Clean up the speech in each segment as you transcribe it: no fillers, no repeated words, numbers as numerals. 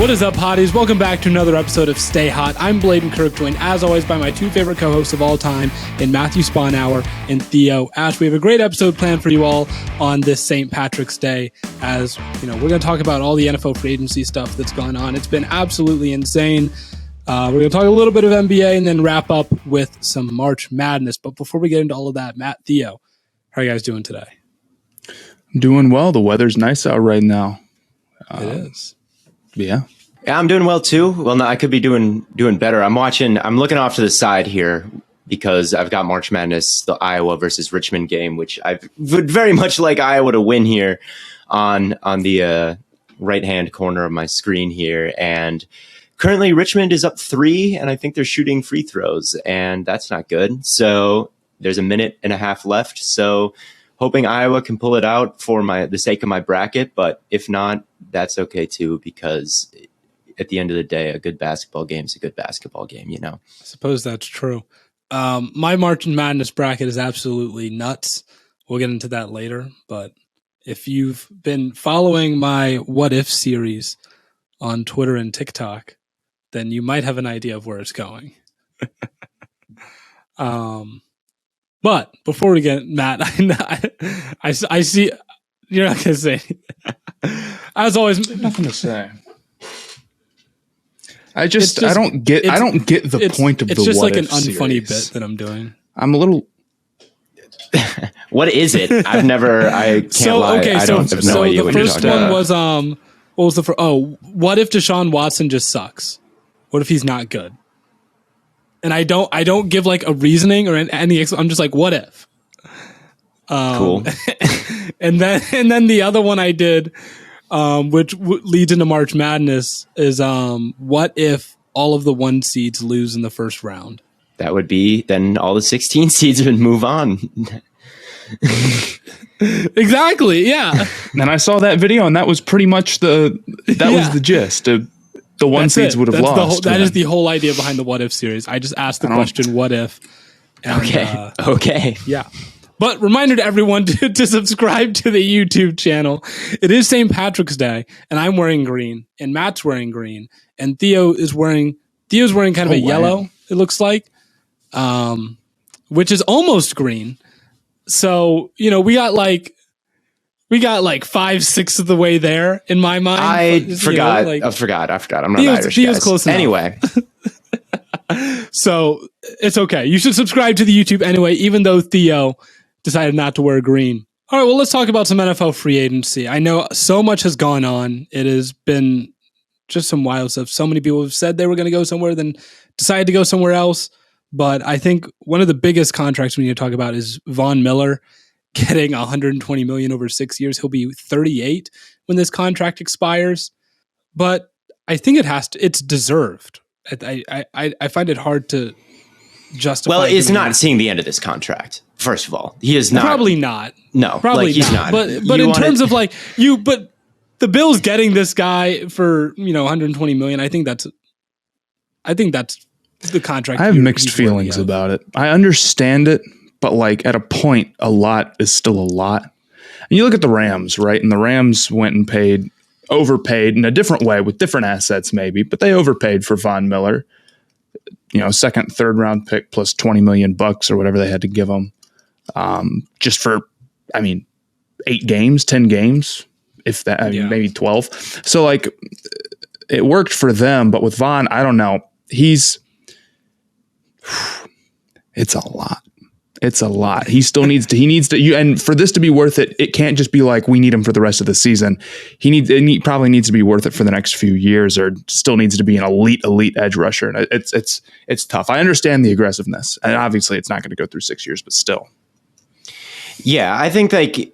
What is up, hotties? Welcome back to another episode of Stay Hot. I'm Blaiden Kirk, joined as always by my two favorite co-hosts of all time in Matthew Spawnhour and Theo Ash. We have a great episode planned for you all on this St. Patrick's Day. As you know, we're going to talk about all the NFL free agency stuff that's gone on. It's been absolutely insane. We're going to talk a little bit of NBA and then wrap up with some March Madness. But before we get into all of that, Matt, Theo, how are you guys doing today? Doing well. The weather's nice out right now. It is. Yeah, I'm doing well too. Well, no, I could be doing better. I'm looking off to the side here because I've got March Madness, the Iowa versus Richmond game, which I would very much like Iowa to win here on the right-hand corner of my screen here. And currently Richmond is up 3, and I think they're shooting free throws, and that's not good. So there's a minute and a half left. So hoping Iowa can pull it out for the sake of my bracket, but if not, that's okay too, because at the end of the day, a good basketball game is a good basketball game, you know? I suppose that's true. My March Madness bracket is absolutely nuts. We'll get into that later, but if you've been following my What If series on Twitter and TikTok, then you might have an idea of where it's going. But before we get Matt, I see you're not gonna say. As always, nothing to say. I don't get the point of the What If series. It's just like an unfunny bit that I'm doing. I'm a little. What is it? I can't lie. Okay, I don't have no idea what you're talking about. The first one was what was the first? Oh, what if Deshaun Watson just sucks? What if he's not good? And I don't give like a reasoning or any. I'm just like, what if? Cool. and then the other one I did, which leads into March Madness, is what if all of the 1 seeds lose in the first round? That would be then all the 16 seeds would move on. Exactly. Yeah. And I saw that video, and that was pretty much was the gist. The 1 seeds would have lost. That is the whole idea behind the What If series. I just asked the question, what if? And, okay. Yeah. But reminder to everyone to subscribe to the YouTube channel. It is St. Patrick's Day, and I'm wearing green, and Matt's wearing green, and Theo's wearing kind of a yellow, it looks like, which is almost green. So, you know, we got like 5/6 of the way there in my mind. I forgot. I'm not Irish, Theo's guys. Close enough. Anyway. So it's okay. You should subscribe to the YouTube anyway, even though Theo decided not to wear green. All right, well, let's talk about some NFL free agency. I know so much has gone on. It has been just some wild stuff. So many people have said they were going to go somewhere, then decided to go somewhere else. But I think one of the biggest contracts we need to talk about is Von Miller getting $120 million over 6 years. He'll be 38 when this contract expires. But I think it's deserved. I find it hard to justify. Well, it's not seeing the end of this contract. First of all, he is not. Probably not. No, probably he's not. not. But in terms of but the Bills getting this guy for $120 million. I think that's the contract. I have mixed feelings about it. I understand it, but like at a point, a lot is still a lot. And you look at the Rams, right? And the Rams went and overpaid in a different way with different assets maybe, but they overpaid for Von Miller, second, third round pick plus $20 million or whatever they had to give him. Just for, 8 games, 10 games, if that, maybe 12. So like it worked for them, but with Von, I don't know. It's a lot. It's a lot. He needs to, and for this to be worth it, it can't just be like, we need him for the rest of the season. He probably needs to be worth it for the next few years, or still needs to be an elite edge rusher. And it's tough. I understand the aggressiveness, and obviously it's not going to go through 6 years, but still. Yeah, I think we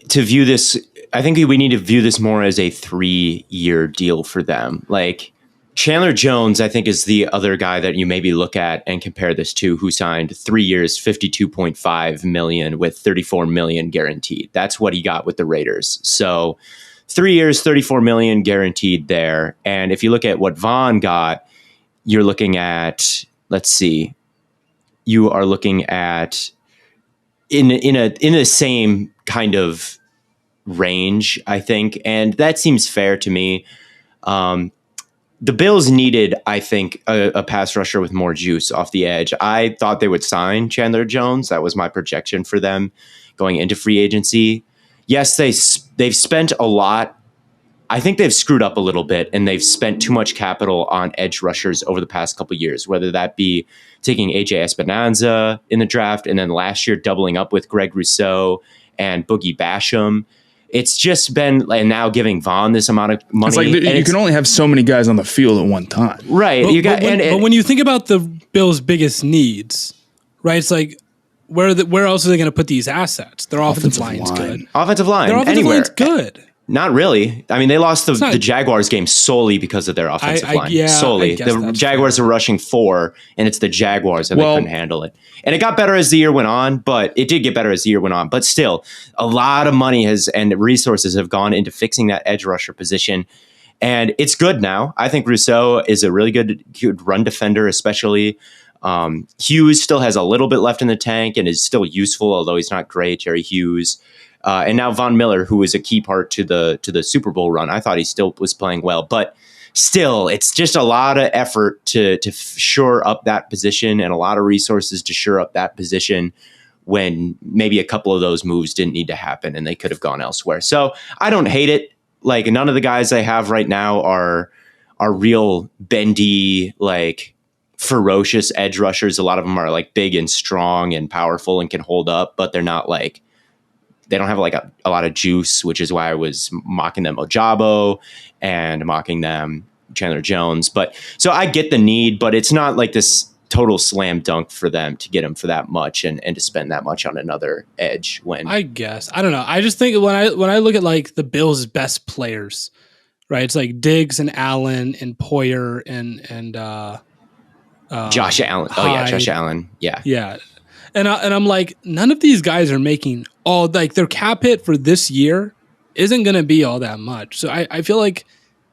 need to view this more as a 3-year deal for them. Like, Chandler Jones, I think, is the other guy that you maybe look at and compare this to, who signed 3 years, $52.5 million with $34 million guaranteed. That's what he got with the Raiders. So 3 years, $34 million guaranteed there. And if you look at what Von got, you're looking at, you are looking at in the same kind of range, I think. And that seems fair to me. the Bills needed, I think, a pass rusher with more juice off the edge. I thought they would sign Chandler Jones. That was my projection for them going into free agency. Yes, they've spent a lot. I think they've screwed up a little bit, and they've spent too much capital on edge rushers over the past couple of years, whether that be taking AJ Espinoza in the draft and then last year doubling up with Greg Rousseau and Boogie Basham. It's just been, and now giving Vaughn this amount of money. It's like you can only have so many guys on the field at one time. Right. But when you think about the Bills' biggest needs, right, it's like, where else are they going to put these assets? Their offensive line's good. Offensive line. Their offensive line's good. Not really. I mean, they lost the Jaguars game solely because of their offensive line. Solely. The Jaguars are rushing 4, and it's the Jaguars, and they couldn't handle it. And it got better as the year went on, but it did get better as the year went on. But still, a lot of money and resources have gone into fixing that edge rusher position. And it's good now. I think Rousseau is a really good run defender, especially. Hughes still has a little bit left in the tank and is still useful, although he's not great. Jerry Hughes. And now Von Miller, who was a key part to the Super Bowl run. I thought he still was playing well, but still, it's just a lot of effort to shore up that position and a lot of resources to shore up that position when maybe a couple of those moves didn't need to happen and they could have gone elsewhere. So I don't hate it. Like, none of the guys I have right now are real bendy, like ferocious edge rushers. A lot of them are like big and strong and powerful and can hold up, but they're not like, they don't have like a lot of juice, which is why I was mocking them Ojabo and mocking them Chandler Jones. But so I get the need, but it's not like this total slam dunk for them to get him for that much and to spend that much on another edge. When I guess, I don't know. I just think when I look at like the Bills' best players, right? It's like Diggs and Allen and Poyer and Josh Allen. Hyde. Oh yeah, Josh Allen. Yeah. Yeah. And I'm like, none of these guys are making their cap hit for this year isn't going to be all that much. So I feel like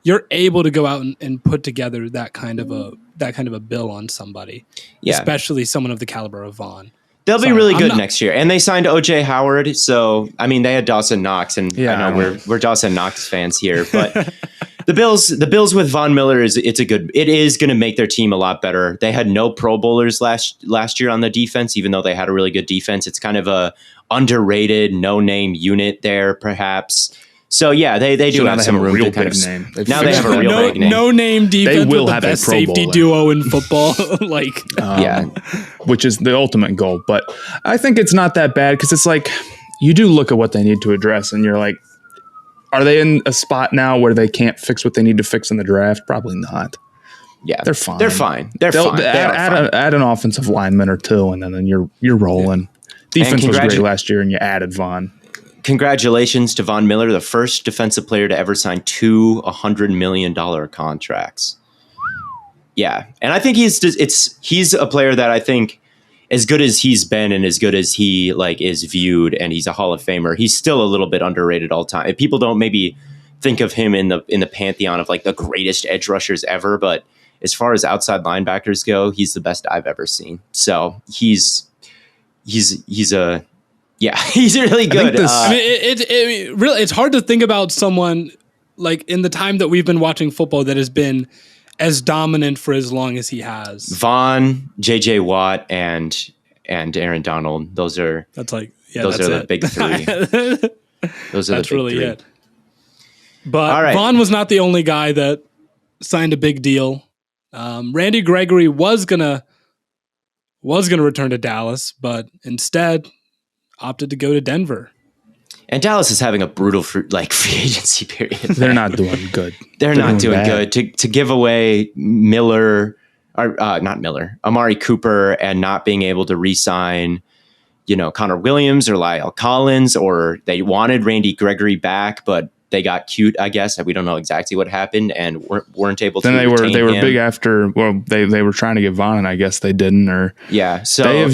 you're able to go out and put together that kind of a bill on somebody, especially someone of the caliber of Vaughn. They'll be really good next year. And they signed OJ Howard. So, I mean, they had Dawson Knox, and I know we're Dawson Knox fans here, but the Bills with Von Miller it is going to make their team a lot better. They had no Pro Bowlers last year on the defense, even though they had a really good defense. It's kind of a underrated, no-name unit there, perhaps. So yeah, they do have some room to kind of name. Now they have a real big name. No name defense. They will have the best safety duo in football. Which is the ultimate goal. But I think it's not that bad because it's like you do look at what they need to address, and you're like, are they in a spot now where they can't fix what they need to fix in the draft? Probably not. Yeah, they're fine. They're fine. Add an offensive lineman or two, and then you're rolling. Yeah. Defense was great last year, and you added Vaughn. Congratulations to Von Miller, the first defensive player to ever sign 2 $100 million contracts. Yeah, and I think he's a player that I think, as good as he's been and as good as he is viewed, and he's a Hall of Famer, he's still a little bit underrated all time. People don't maybe think of him in the pantheon of like the greatest edge rushers ever, but as far as outside linebackers go, he's the best I've ever seen. So he's really good. It's hard to think about someone like in the time that we've been watching football that has been as dominant for as long as he has. Vaughn, JJ Watt, and Aaron Donald. Those are the big three. Those are that's the big really three. it. But Vaughn was not the only guy that signed a big deal. Randy Gregory was gonna return to Dallas, but instead opted to go to Denver. And Dallas is having a brutal free agency period. They're not doing good. They're not doing good. To give away Amari Cooper, and not being able to re-sign, Connor Williams or Lyle Collins, or they wanted Randy Gregory back, but they got cute, I guess. We don't know exactly what happened and weren't able to. Then they were big after. Well, they were trying to get Vaughn, and I guess they didn't. Or so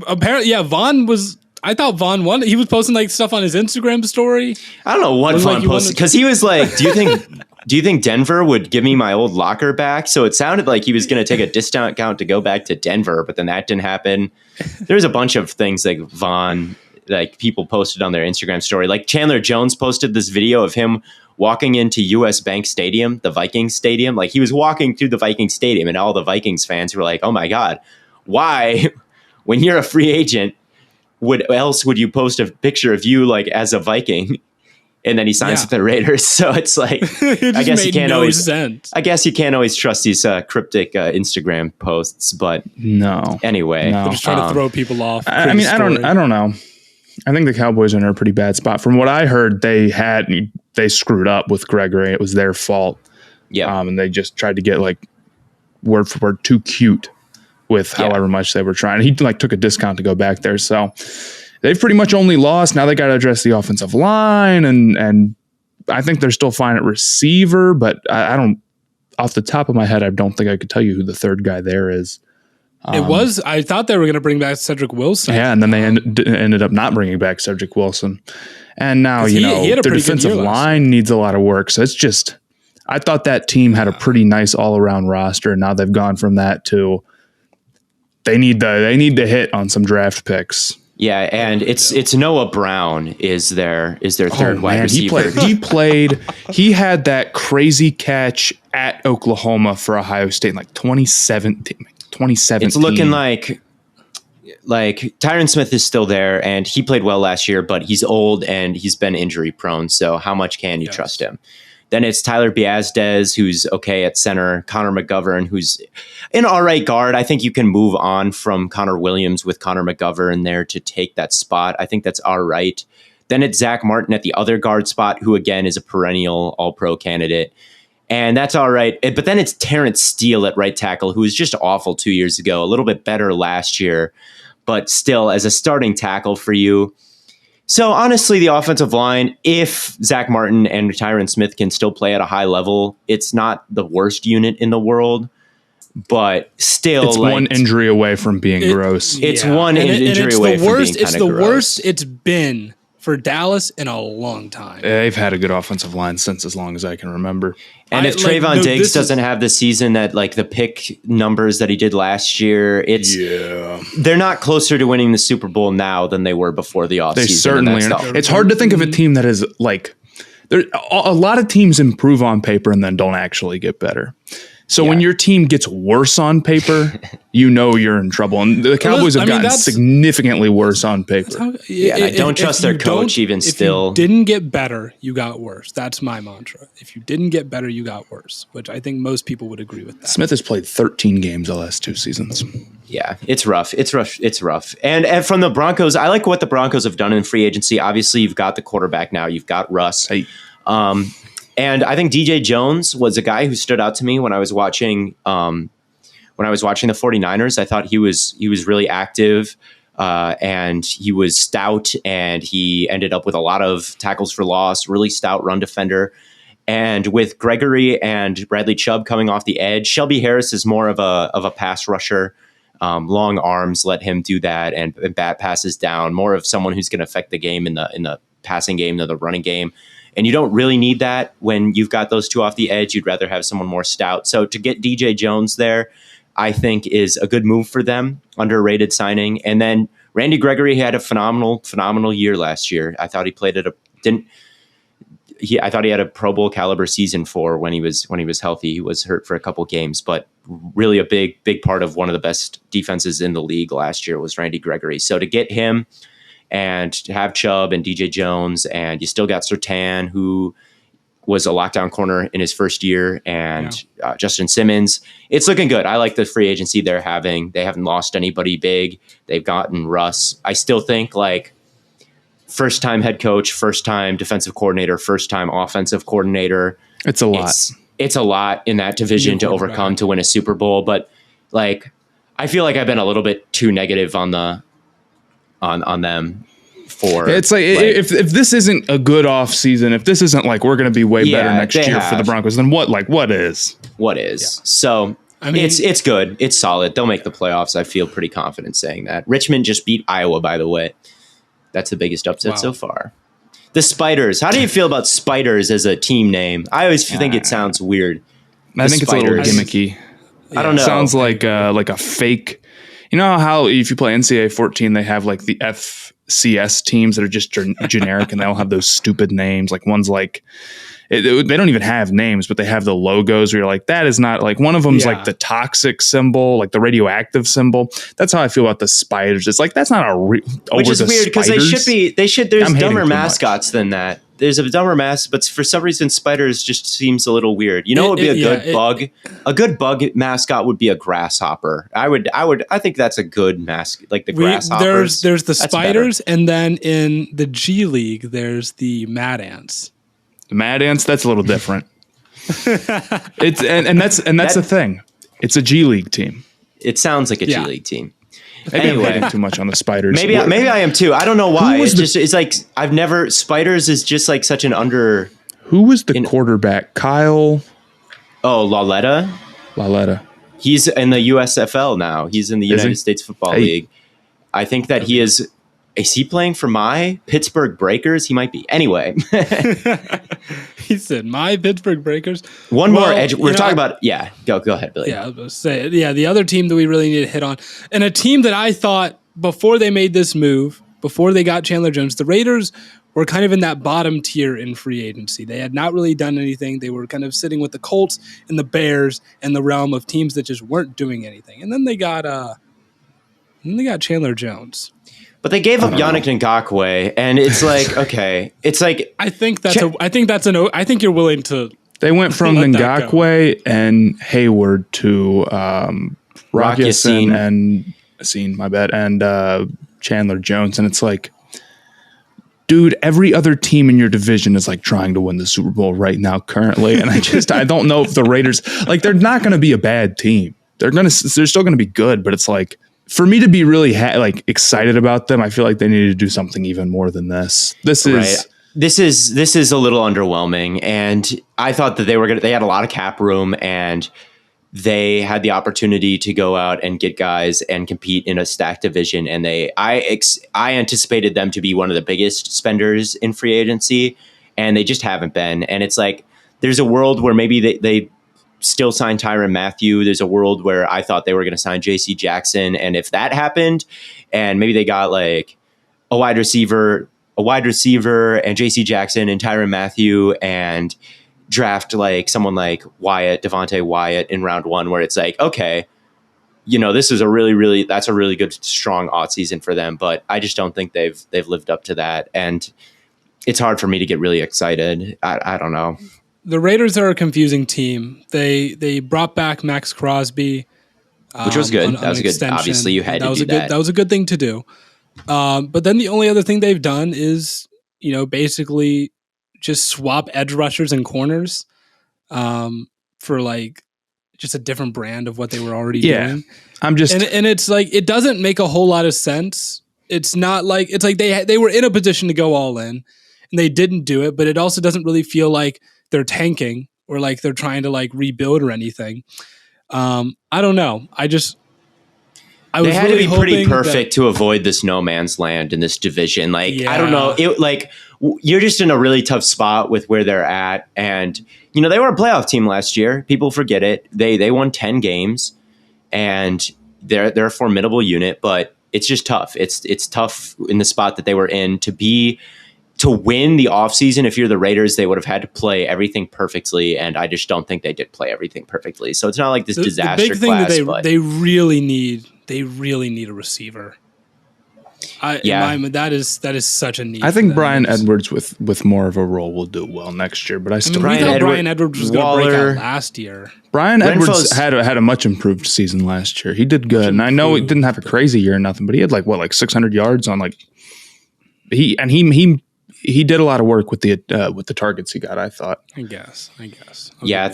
apparently, Vaughn was. I thought Vaughn won. He was posting stuff on his Instagram story. I don't know what Vaughn posted, because he was like, "Do you think Denver would give me my old locker back?" So it sounded like he was going to take a discount to go back to Denver, but then that didn't happen. There's a bunch of things like Vaughn like people posted on their Instagram story. Like Chandler Jones posted this video of him walking into US Bank Stadium, the Vikings stadium. Like he was walking through the Vikings stadium, and all the Vikings fans were like, "Oh my God, why, when you're a free agent, would you post a picture of you like as a Viking?" And then he signs with the Raiders. So it's like, I guess you can't always. Sense. I guess you can't always trust these cryptic Instagram posts. But no. Anyway, they're just trying to throw people off. I mean, I don't know. I think the Cowboys are in a pretty bad spot. From what I heard, they screwed up with Gregory. It was their fault. Yeah, and they just tried to get like word for word too cute with however much they were trying. He like took a discount to go back there. So they've pretty much only lost. Now they got to address the offensive line, and I think they're still fine at receiver, but I don't, off the top of my head, I don't think I could tell you who the third guy there is. I thought they were going to bring back Cedric Wilson. Yeah, and then they ended up not bringing back Cedric Wilson. And now, he their defensive line needs a lot of work. So it's just, I thought that team had a pretty nice all-around roster. And now they've gone from that to they need to hit on some draft picks. Yeah, and it's Noah Brown is their third wide receiver. He had that crazy catch at Oklahoma for Ohio State in like 2017. It's looking like Tyron Smith is still there, and he played well last year, but he's old and he's been injury prone. So how much can you trust him? Then it's Tyler Biazdes, who's okay at center. Connor McGovern, who's an all right guard. I think you can move on from Connor Williams with Connor McGovern there to take that spot. I think that's all right. Then it's Zach Martin at the other guard spot, who again is a perennial all-pro candidate. And that's all right. But then it's Terrence Steele at right tackle, who was just awful 2 years ago, a little bit better last year, but still as a starting tackle for you. So honestly, the offensive line, if Zach Martin and Tyron Smith can still play at a high level, it's not the worst unit in the world, but still, it's one injury away from being gross. It's one injury away from being kind of gross. It's the worst it's been for Dallas in a long time. They've had a good offensive line since as long as I can remember. And if Trayvon Diggs doesn't have the season that like the pick numbers that he did last year, they're not closer to winning the Super Bowl now than they were before the offseason. They certainly are not. It's hard to think of a team that is like a lot of teams improve on paper and then don't actually get better. So when your team gets worse on paper, you're in trouble. And the Cowboys have gotten significantly worse on paper. I don't trust their coach even still. If you didn't get better, you got worse. That's my mantra. If you didn't get better, you got worse, which I think most people would agree with that. Smith has played 13 games the last 2 seasons. Yeah, it's rough. It's rough. And from the Broncos, I like what the Broncos have done in free agency. Obviously, you've got the quarterback now. You've got Russ. Hey. And I think DJ Jones was a guy who stood out to me when I was watching the 49ers. I thought he was really active and he was stout, and he ended up with a lot of tackles for loss, really stout run defender. And with Gregory and Bradley Chubb coming off the edge, Shelby Harris is more of a pass rusher. Long arms let him do that, and bat passes down. More of someone who's going to affect the game in the passing game than the running game. And you don't really need that when you've got those two off the edge. You'd rather have someone more stout. So to get DJ Jones there, I think is a good move for them. Underrated signing. And then Randy Gregory had a phenomenal year last year. I thought he played at I thought he had a Pro Bowl caliber season when he was healthy. He was hurt for a couple games, but really a big part of one of the best defenses in the league last year was Randy Gregory. So to get him and to have Chubb and DJ Jones, and you still got Surtain, who was a lockdown corner in his first year, and Justin Simmons. It's looking good. I like the free agency they're having. They haven't lost anybody big. They've gotten Russ. I still think like first-time head coach, first-time defensive coordinator, first-time offensive coordinator. It's a lot. It's a lot in that division to overcome to win a Super Bowl. But like, I feel like I've been a little bit too negative on them. It's like if this isn't a good off season, if this isn't like we're going to be way better next year for the Broncos, then what is? Yeah. So I mean, it's good. It's solid. They'll make the playoffs. I feel pretty confident saying that. Richmond just beat Iowa, by the way. That's the biggest upset so far. The Spiders. How do you feel about Spiders as a team name? I always think it sounds weird. I think Spiders. It's a little gimmicky. I don't know. It sounds like a fake You know how if you play NCAA 14, they have like the FCS teams that are just generic and they all have those stupid names. Like one's like, they don't even have names, but they have the logos where you're like, that is not like one of them's like the toxic symbol, like the radioactive symbol. That's how I feel about the spiders. It's like, that's not which is weird because there's dumber mascots than that. There's a dumber mask, but for some reason, spiders just seems a little weird. You know, what would be a good bug? A good bug mascot would be a grasshopper. I think that's a good mask, like the grasshoppers. There's the spiders, and then in the G League, there's the Mad Ants. The Mad Ants, that's a little different. It's and that's the thing. It's a G League team. It sounds like a G League team. Maybe I'm betting too much on the spiders. Maybe I am too. I don't know why. It's like spiders is just like such an under. Who was the quarterback? Kyle. Oh, Lauletta. He's in the USFL now. He's in the United States Football League. I think that he is. Is he playing for my Pittsburgh Breakers? He might be. Anyway. He said, my Pittsburgh Breakers. One more edge. We're talking about, go ahead, Billy. Yeah, I was going to say, the other team that we really need to hit on, and a team that I thought before they made this move, before they got Chandler Jones, the Raiders were kind of in that bottom tier in free agency. They had not really done anything. They were kind of sitting with the Colts and the Bears in the realm of teams that just weren't doing anything. And then they got Chandler Jones. But they gave up Yannick Ngakoue, and it's like, okay, it's like I think you're willing to. They went from Ngakoue and Hayward to Rock Ya-Sin and Yassine, my bad, and Chandler Jones, and it's like, dude, every other team in your division is like trying to win the Super Bowl right now, currently, and I don't know if the Raiders like they're not going to be a bad team. They're still going to be good, but it's like. For me to be really excited about them, I feel like they need to do something even more than this. This is a little underwhelming, and I thought that they had a lot of cap room, and they had the opportunity to go out and get guys and compete in a stacked division, and I anticipated them to be one of the biggest spenders in free agency, and they just haven't been. And it's like there's a world where maybe they still sign Tyrann Mathieu. There's a world where I thought they were going to sign JC Jackson. And if that happened and maybe they got like a wide receiver and JC Jackson and Tyrann Mathieu and draft like someone like Devontae Wyatt in round 1, where it's like, okay, this is that's a really good, strong offseason for them. But I just don't think they've lived up to that. And it's hard for me to get really excited. I don't know. The Raiders are a confusing team. They brought back Max Crosby, which was good. That was good. Obviously, you had to do that. That was a good thing to do. But then the only other thing they've done is, basically just swap edge rushers and corners for like just a different brand of what they were already doing. And it's like it doesn't make a whole lot of sense. It's not like they were in a position to go all in and they didn't do it, but it also doesn't really feel like they're tanking or like they're trying to like rebuild or anything. I don't know. They had really to be pretty perfect to avoid this no man's land in this division. I don't know. You're just in a really tough spot with where they're at. And, they were a playoff team last year. People forget it. They won 10 games and they're a formidable unit, but it's just tough. It's tough in the spot that they were in to win the offseason. If you're the Raiders, they would have had to play everything perfectly, and I just don't think they did play everything perfectly. So it's not like this disaster. The big thing that they really need a receiver. That is such a need. I think Bryan Edwards with more of a role will do well next year, but Bryan Edwards was going to break out last year. Bryan Edwards had a much improved season last year. He did good, and I know he didn't have a crazy year or nothing, but he had like 600 yards on he did a lot of work with the targets he got, I thought. I guess. Okay. Yeah,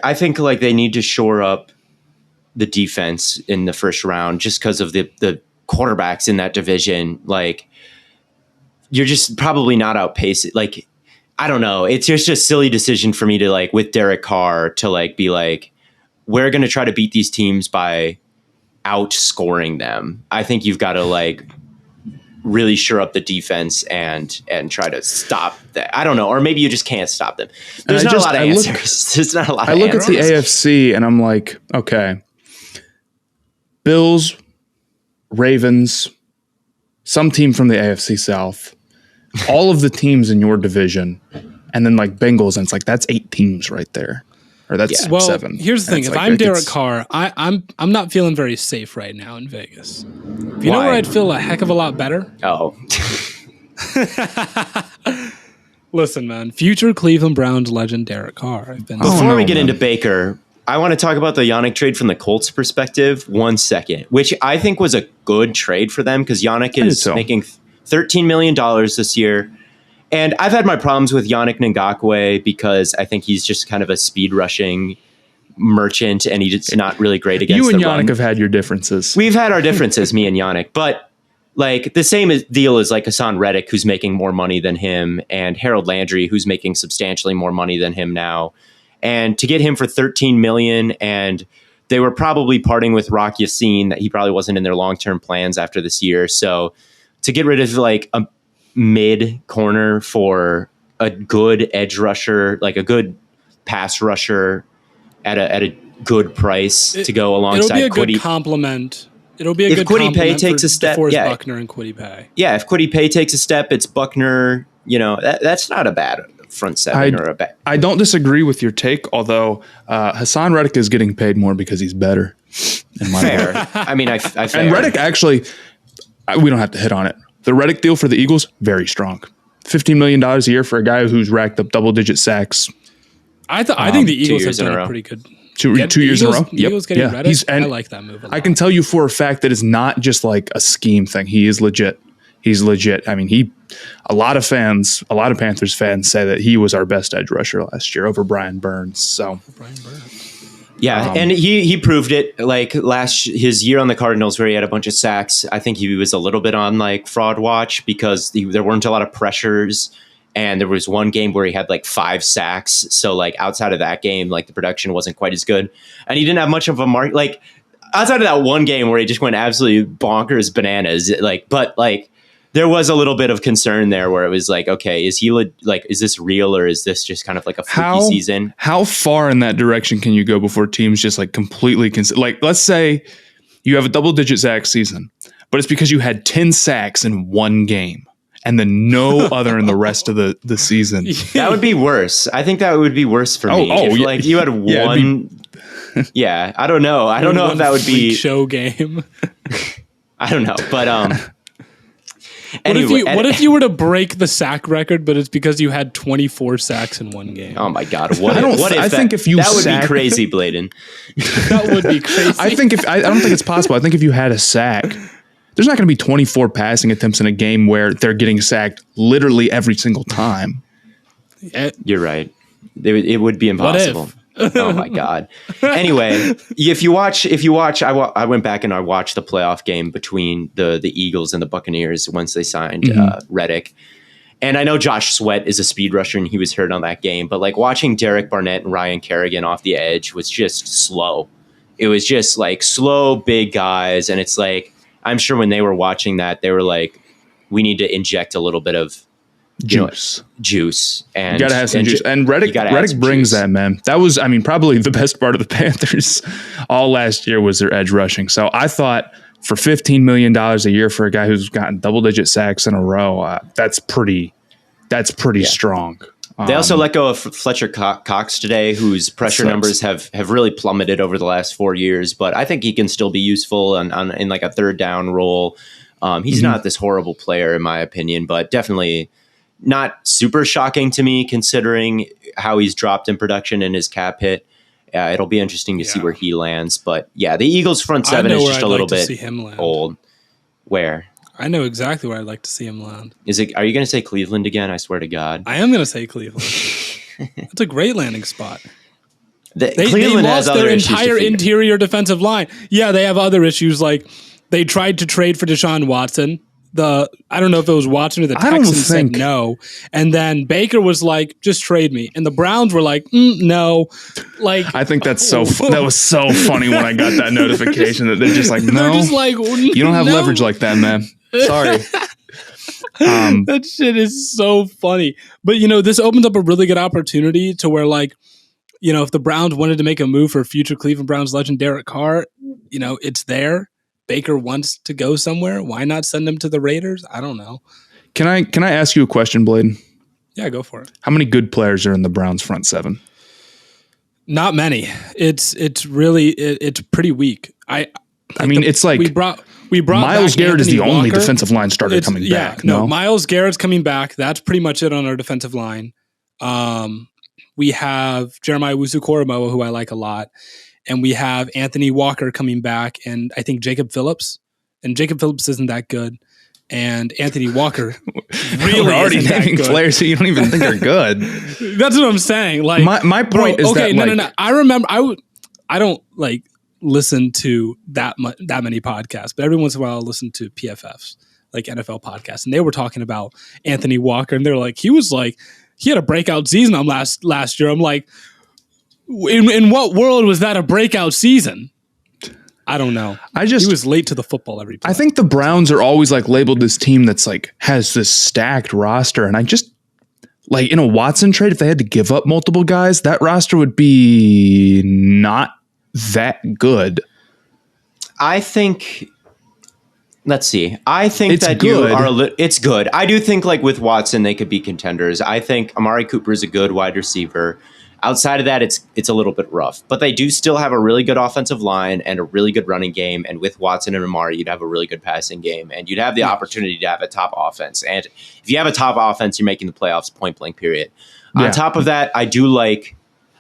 I think like they need to shore up the defense in the first round just because of the quarterbacks in that division. Like, you're just probably not outpacing. Like, I don't know. It's just a silly decision for me to like with Derek Carr to like be like, we're going to try to beat these teams by outscoring them. I think you've got to like really shore up the defense and try to stop that. I don't know. Or maybe you just can't stop them. There's not a lot of answers. At the AFC and I'm like, okay, Bills, Ravens, some team from the AFC South, all of the teams in your division, and then like Bengals, and it's like that's 8 teams right there. Or that's 7. Here's the thing: if I'm Derek Carr, I'm not feeling very safe right now in Vegas. You know where I'd feel a heck of a lot better? Oh. Listen, man, future Cleveland Browns legend Derek Carr. Before we get into Baker, I want to talk about the Yannick trade from the Colts perspective 1 second, which I think was a good trade for them because Yannick is making $13 million this year. And I've had my problems with Yannick Ngakoue because I think he's just kind of a speed rushing merchant and he's not really great against you and the Yannick run. Have had your differences. We've had our differences, me and Yannick, but like the same deal is like Hassan Reddick, who's making more money than him, and Harold Landry, who's making substantially more money than him now. And to get him for $13 million, and they were probably parting with Rock Yassin, that he probably wasn't in their long-term plans after this year. So to get rid of like a mid corner for a good edge rusher, like a good pass rusher at a good price to go alongside it'll be a Kwity. Good compliment. It'll be a good Kwity compliment Paye takes a step. DeForest Yeah. Buckner and Kwity Paye. Yeah, if Kwity Paye takes a step, it's Buckner. You know, that's not a bad front seven or a bad. I don't disagree with your take, although Hassan Reddick is getting paid more because he's better. In my Fair. I mean, I and Reddick actually, we don't have to hit on it. The Reddick deal for the Eagles, very strong. $15 million a year for a guy who's racked up double-digit sacks. I think the Eagles have done a a pretty good. Two years in a row. The Eagles getting Reddick, I like that move a lot. I can tell you for a fact that it's not just like a scheme thing. He is legit. He's legit. I mean, a lot of Panthers fans say that he was our best edge rusher last year over Brian Burns. So yeah, and he proved it. Like his year on the Cardinals, where he had a bunch of sacks. I think he was a little bit on like fraud watch because there weren't a lot of pressures, and there was one game where he had like 5 sacks. So like outside of that game, like the production wasn't quite as good, and he didn't have much of a mark. Like outside of that one game where he just went absolutely bonkers bananas. But there was a little bit of concern there where it was like, okay, is this real or is this just kind of like a fluky season? How far in that direction can you go before teams just like completely like, let's say you have a double-digit sack season, but it's because you had 10 sacks in one game and then no other in the rest of the season. That would be worse. I think that would be worse for me. If, like you had one. Yeah, I don't know. I don't know if that would be show game. I don't know, but What if you were to break the sack record, but it's because you had 24 sacks in one game? Oh my God! I think if you that would be crazy, Blaiden. That would be crazy. I don't think it's possible. I think if you had a sack, there's not going to be 24 passing attempts in a game where they're getting sacked literally every single time. You're right. It would be impossible. Oh my God. Anyway, if you watch, I went back and I watched the playoff game between the Eagles and the Buccaneers once they signed Reddick. And I know Josh Sweat is a speed rusher and he was hurt on that game, but like watching Derek Barnett and Ryan Kerrigan off the edge was just slow. It was just like slow, big guys. And it's like, I'm sure when they were watching that, they were like, we need to inject a little bit of juice, and you gotta have some juice. And Reddick brings that, man. That was, I mean, probably the best part of the Panthers all last year was their edge rushing. So I thought for $15 million a year for a guy who's gotten double-digit sacks in a row, that's pretty strong. They also let go of Fletcher Cox today, whose pressure numbers have really plummeted over the last 4 years. But I think he can still be useful in like a third down role. He's not this horrible player, in my opinion, but definitely not super shocking to me considering how he's dropped in production and his cap hit. It'll be interesting to see where he lands. But yeah, the Eagles front seven is just a little bit old. Where? I know exactly where I'd like to see him land. Are you going to say Cleveland again? I swear to God. I am going to say Cleveland. It's a great landing spot. Cleveland lost has their other entire interior defensive line. Yeah, they have other issues like they tried to trade for Deshaun Watson. I don't know if it was Watson or the Texans said no. And then Baker was like, just trade me. And the Browns were like, no. Like, I think that's that was so funny when I got that notification that they're just like, no. They're just like, you don't have leverage like that, man. Sorry. That shit is so funny. But, this opens up a really good opportunity to where, like, if the Browns wanted to make a move for future Cleveland Browns legend Derek Carr, it's there. Baker wants to go somewhere, why not send him to the Raiders? I don't know. Can I ask you a question, Blaiden? Yeah, go for it. How many good players are in the Browns front seven? Not many. It's pretty weak. I mean, it's like we brought Myles back Garrett is Anthony the only Walker. defensive line starter coming back. No, Myles Garrett's coming back. That's pretty much it on our defensive line. We have Jeremiah Owusu-Koramoah, who I like a lot, and we have Anthony Walker coming back, and I think Jacob Phillips. And Jacob Phillips isn't that good. And Anthony Walker really We're already isn't naming that good. players who you don't even think are good. That's what I'm saying. Like my point is okay, that no. I remember I don't like listen to that many podcasts, but every once in a while I'll listen to PFFs, like NFL podcasts, and they were talking about Anthony Walker, and they're like, he had a breakout season on last year. I'm like, in what world was that a breakout season? I don't know. He was late to the football every play. I think the Browns are always like labeled this team that's like has this stacked roster, and I just like in a Watson trade, if they had to give up multiple guys, that roster would be not that good. I think. Let's see. I think It's that good. you are. It's good. I do think like with Watson, they could be contenders. I think Amari Cooper is a good wide receiver. Outside of that, it's a little bit rough, but they do still have a really good offensive line and a really good running game. And with Watson and Amari, you'd have a really good passing game, and you'd have the opportunity to have a top offense. And if you have a top offense, you're making the playoffs, point blank, period. Yeah. On top of that, I do like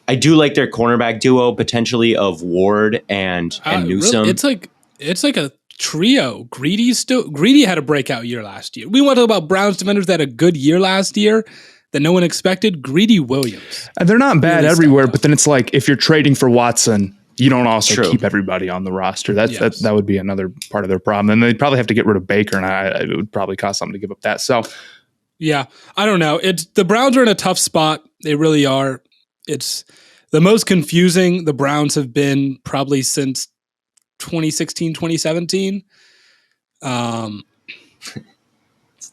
their cornerback duo potentially of Ward and Newsome. Really, it's like a trio. Greedy had a breakout year last year. We want to talk about Browns defenders that had a good year last year that no one expected. Greedy Williams. And they're not bad really everywhere, but then it's like if you're trading for Watson, you don't also keep everybody on the roster. That would be another part of their problem. And they'd probably have to get rid of Baker, and it would probably cost something to give up that. So, yeah, I don't know. The Browns are in a tough spot. They really are. It's the most confusing the Browns have been probably since 2016, 2017.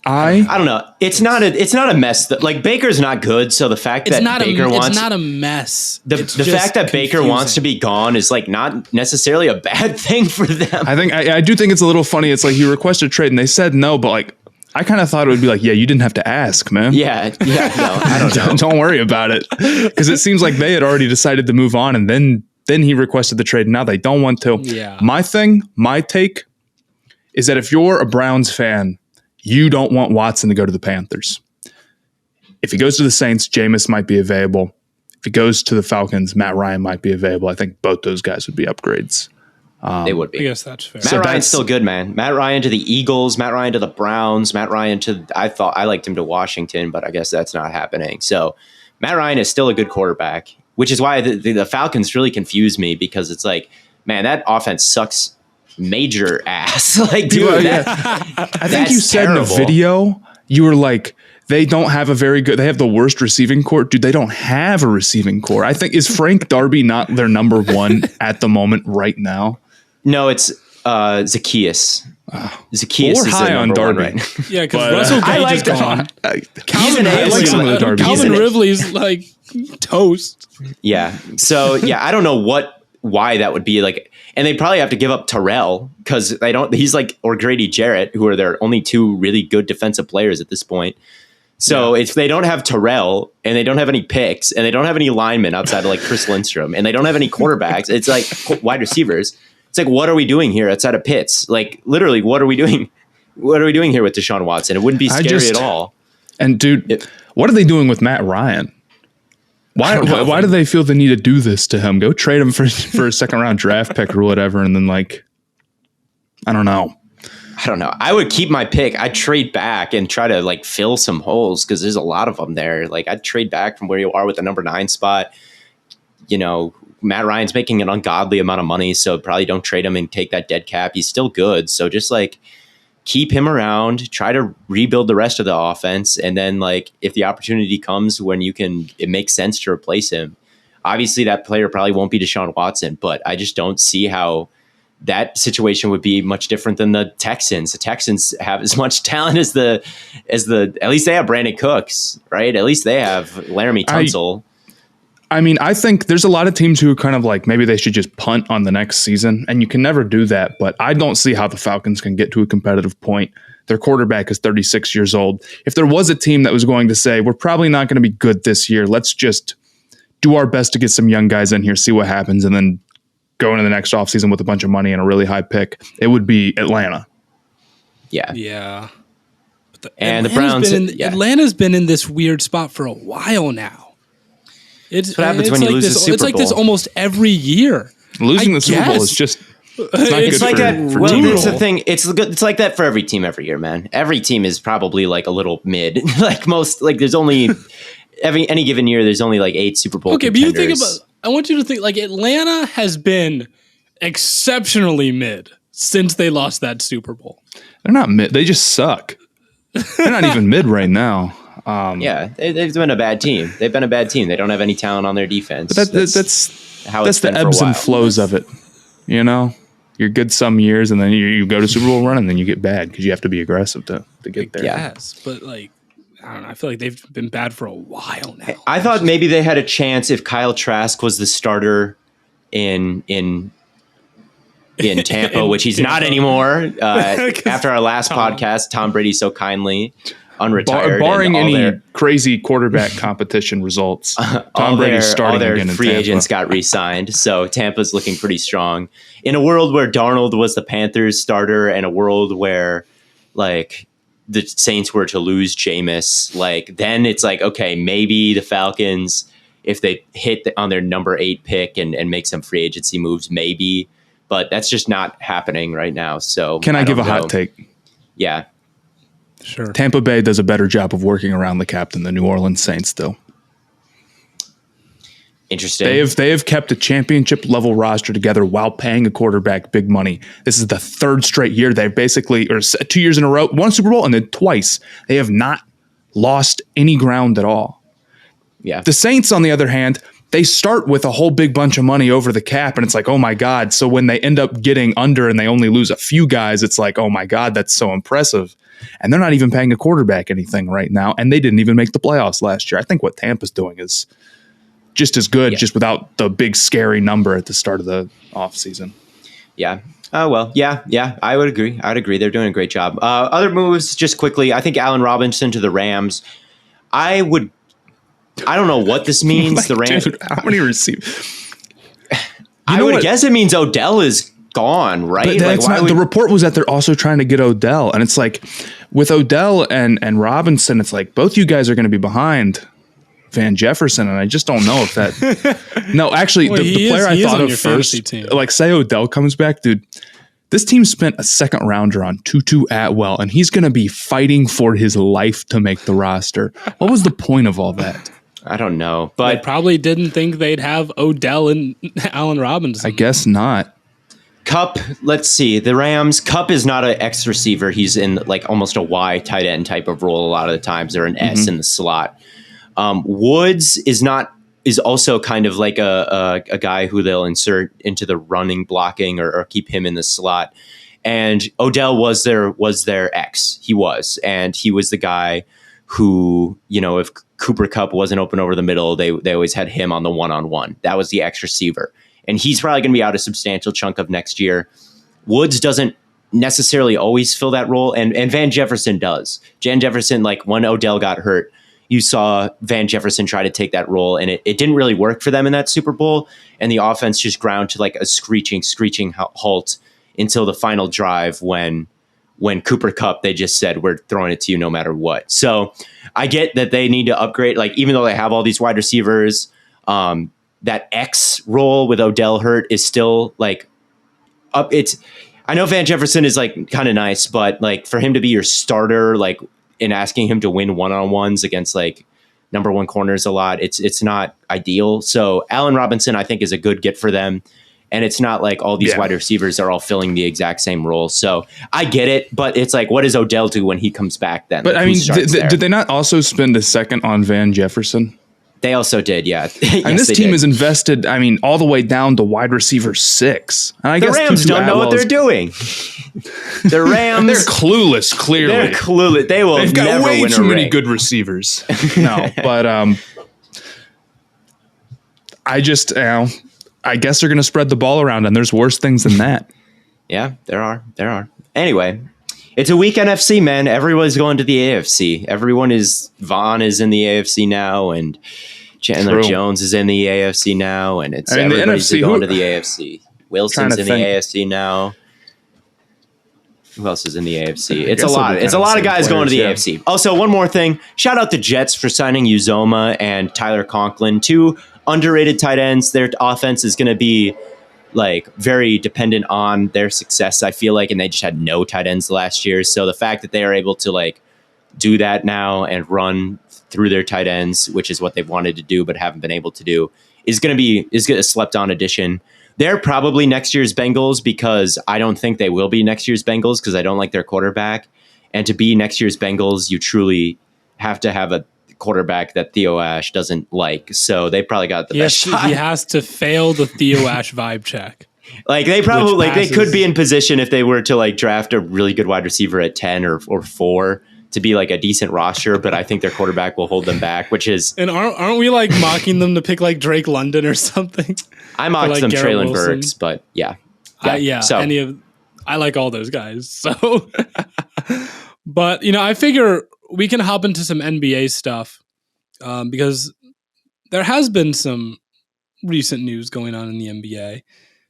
I don't know. It's not a mess. Like Baker's not good, so the fact that Baker wants it's not a mess. The fact that Baker wants to be gone is like not necessarily a bad thing for them. I do think it's a little funny. It's like he requested a trade and they said no, but like I kind of thought it would be like, yeah, you didn't have to ask, man. Yeah, no, I don't know. Don't worry about it, because it seems like they had already decided to move on, and then he requested the trade. And now they don't want to. Yeah. My take is that if you're a Browns fan, you don't want Watson to go to the Panthers. If he goes to the Saints, Jameis might be available. If he goes to the Falcons, Matt Ryan might be available. I think both those guys would be upgrades. They would be. I guess that's fair. Matt Ryan's still good, man. Matt Ryan to the Eagles, Matt Ryan to the Browns, Matt Ryan to I liked him to Washington, but I guess that's not happening. So Matt Ryan is still a good quarterback, which is why the Falcons really confuse me, because it's like, man, that offense sucks major ass. Like, dude, I think you said terrible. In a video, you were like, they don't have they have the worst receiving core. Dude, they don't have a receiving core. I think, is Frank Darby not their number one at the moment right now? No, it's Zacchaeus. Zacchaeus is high on Darby. Right? Yeah, because Russell Gage is gone. Calvin Ridley's like toast. Yeah. So yeah, I don't know why that would be like, and they probably have to give up Terrell because he's like, or Grady Jarrett, who are their only two really good defensive players at this point. So if they don't have Terrell and they don't have any picks and they don't have any linemen outside of like Chris Lindstrom and they don't have any quarterbacks, it's like wide receivers. It's like, what are we doing here outside of Pitts? Like literally, what are we doing? What are we doing here with Deshaun Watson? It wouldn't be scary at all. And dude, what are they doing with Matt Ryan? Why do they feel the need to do this to him? Go trade him for a second round draft pick or whatever. And then like, I don't know. I would keep my pick. I'd trade back and try to like fill some holes because there's a lot of them there. Like I'd trade back from where you are with the number 9 spot. You know, Matt Ryan's making an ungodly amount of money, so probably don't trade him and take that dead cap. He's still good. So just like keep him around, try to rebuild the rest of the offense. And then like, if the opportunity comes when it makes sense to replace him, obviously that player probably won't be Deshaun Watson, but I just don't see how that situation would be much different than the Texans. The Texans have as much talent as at least they have Brandon Cooks, right? At least they have Laramie Tunsil. I mean, I think there's a lot of teams who are kind of like maybe they should just punt on the next season, and you can never do that. But I don't see how the Falcons can get to a competitive point. Their quarterback is 36 years old. If there was a team that was going to say, we're probably not going to be good this year, let's just do our best to get some young guys in here, see what happens, and then go into the next offseason with a bunch of money and a really high pick, it would be Atlanta. Yeah. Yeah. And the Browns. Atlanta's been in this weird spot for a while now. It's what happens when you lose the Super Bowl. It's like this almost every year. Losing the Super Bowl is just... It's like that. Well, that's the thing. It's like that for every team every year, man. Every team is probably like a little mid. There's only any given year. There's only like 8 Super Bowl. Okay, contenders. but you think about. I want you to think like Atlanta has been exceptionally mid since they lost that Super Bowl. They're not mid. They just suck. They're not even mid right now. They've been a bad team. They've been a bad team. They don't have any talent on their defense. But that's how it's the ebbs and flows of it. You know. You're good some years, and then you go to Super Bowl run, and then you get bad because you have to be aggressive to get there. Yes, but like I don't know. I feel like they've been bad for a while now. I thought maybe they had a chance if Kyle Trask was the starter in Tampa, which he's not anymore. After our last podcast, Tom Brady so kindly unretired. Barring any crazy quarterback competition results, Tom Brady's starting all their again in free Tampa. agents got re-signed, so Tampa's looking pretty strong. In a world where Darnold was the Panthers starter, and a world where like the Saints were to lose Jameis, like then it's like, okay, maybe the Falcons, if they hit on their number 8 pick and make some free agency moves, maybe, but that's just not happening right now. So can I give a hot take? Yeah. Sure. Tampa Bay does a better job of working around the cap than the New Orleans Saints do. Interesting. They have kept a championship level roster together while paying a quarterback big money. This is the 3rd straight year they've basically, or 2 years in a row, won a Super Bowl and then twice. They have not lost any ground at all. Yeah. The Saints, on the other hand, they start with a whole big bunch of money over the cap, and it's like, oh my God. So when they end up getting under and they only lose a few guys, it's like, oh my God, that's so impressive. And they're not even paying a quarterback anything right now, and they didn't even make the playoffs last year. I think what Tampa's doing is just as good, just without the big scary number at the start of the offseason. Yeah. Yeah, I would agree. They're doing a great job. Other moves, just quickly, I think Allen Robinson to the Rams. I don't know what this means. Like, the Rams. Dude, how many receivers? I would guess it means Odell is gone, right? But that's the report was that they're also trying to get Odell. And it's like with Odell and Robinson, it's like both you guys are going to be behind Van Jefferson. And I just don't know if that. No, actually, the player I thought of first, like say Odell comes back, dude. This team spent a 2nd rounder on Tutu Atwell, and he's going to be fighting for his life to make the roster. What was the point of all that? I don't know, but they probably didn't think they'd have Odell and Allen Robinson. I guess not. Kupp, let's see. The Rams, Kupp is not an X receiver. He's in like almost a Y tight end type of role a lot of the times, or an S in the slot. Woods is also kind of like a guy who they'll insert into the running blocking or keep him in the slot. And Odell was their X. He was the guy who, you know, if Cooper Kupp wasn't open over the middle, they always had him on the one-on-one. That was the X receiver. And he's probably going to be out a substantial chunk of next year. Woods doesn't necessarily always fill that role, and Van Jefferson does. Van Jefferson, like when Odell got hurt, you saw Van Jefferson try to take that role, and it didn't really work for them in that Super Bowl, and the offense just ground to like a screeching halt until the final drive when Cooper Kupp, they just said, we're throwing it to you no matter what. So I get that they need to upgrade, like even though they have all these wide receivers, that X role with Odell hurt is still like up. I know Van Jefferson is like kind of nice, but like for him to be your starter, like in asking him to win one-on-ones against like number 1 corners a lot, it's not ideal. So Allen Robinson, I think, is a good get for them. And it's not like all these wide receivers are all filling the exact same role. So I get it, but it's like, what does Odell do when he comes back then? But like, I mean, did they not also spend a 2nd on Van Jefferson? They also did, yeah. And this team is invested, I mean, all the way down to wide receiver 6. And I the guess Rams don't know what they're doing. The Rams, they're clueless. Clearly, they're clueless. They will. They've got never way win too a many ring. good receivers. No, but I just, I guess they're going to spread the ball around, and there's worse things than that. Yeah, there are. Anyway, it's a weak NFC, man. Everyone's going to the AFC. Vaughn is in the AFC now, and Chandler Jones is in the AFC now, and everybody's going to the AFC. Wilson's in the AFC now. Who else is in the AFC? It's a lot. It's a lot of guys going to the AFC. Also, one more thing. Shout out the Jets for signing Uzoma and Tyler Conklin, 2 underrated tight ends. Their offense is going to be very dependent on their success, I feel like, and they just had no tight ends last year. So the fact that they are able to do that now and run through their tight ends, which is what they've wanted to do but haven't been able to do, is going to be a slept on addition. They're probably next year's Bengals, because I don't think they will be next year's Bengals because I don't like their quarterback. And to be next year's Bengals, you truly have to have a quarterback that Theo Ash doesn't like. So they probably got the best shot. He has to fail the Theo Ash vibe check. They probably they could be in position if they were to draft a really good wide receiver at 10 or 4 to be a decent roster, but I think their quarterback will hold them back, which is... And aren't we mocking them to pick Drake London or something? I mocked them Traylon Burks, but yeah. So I like all those guys. So, but I figure we can hop into some NBA stuff because there has been some recent news going on in the NBA.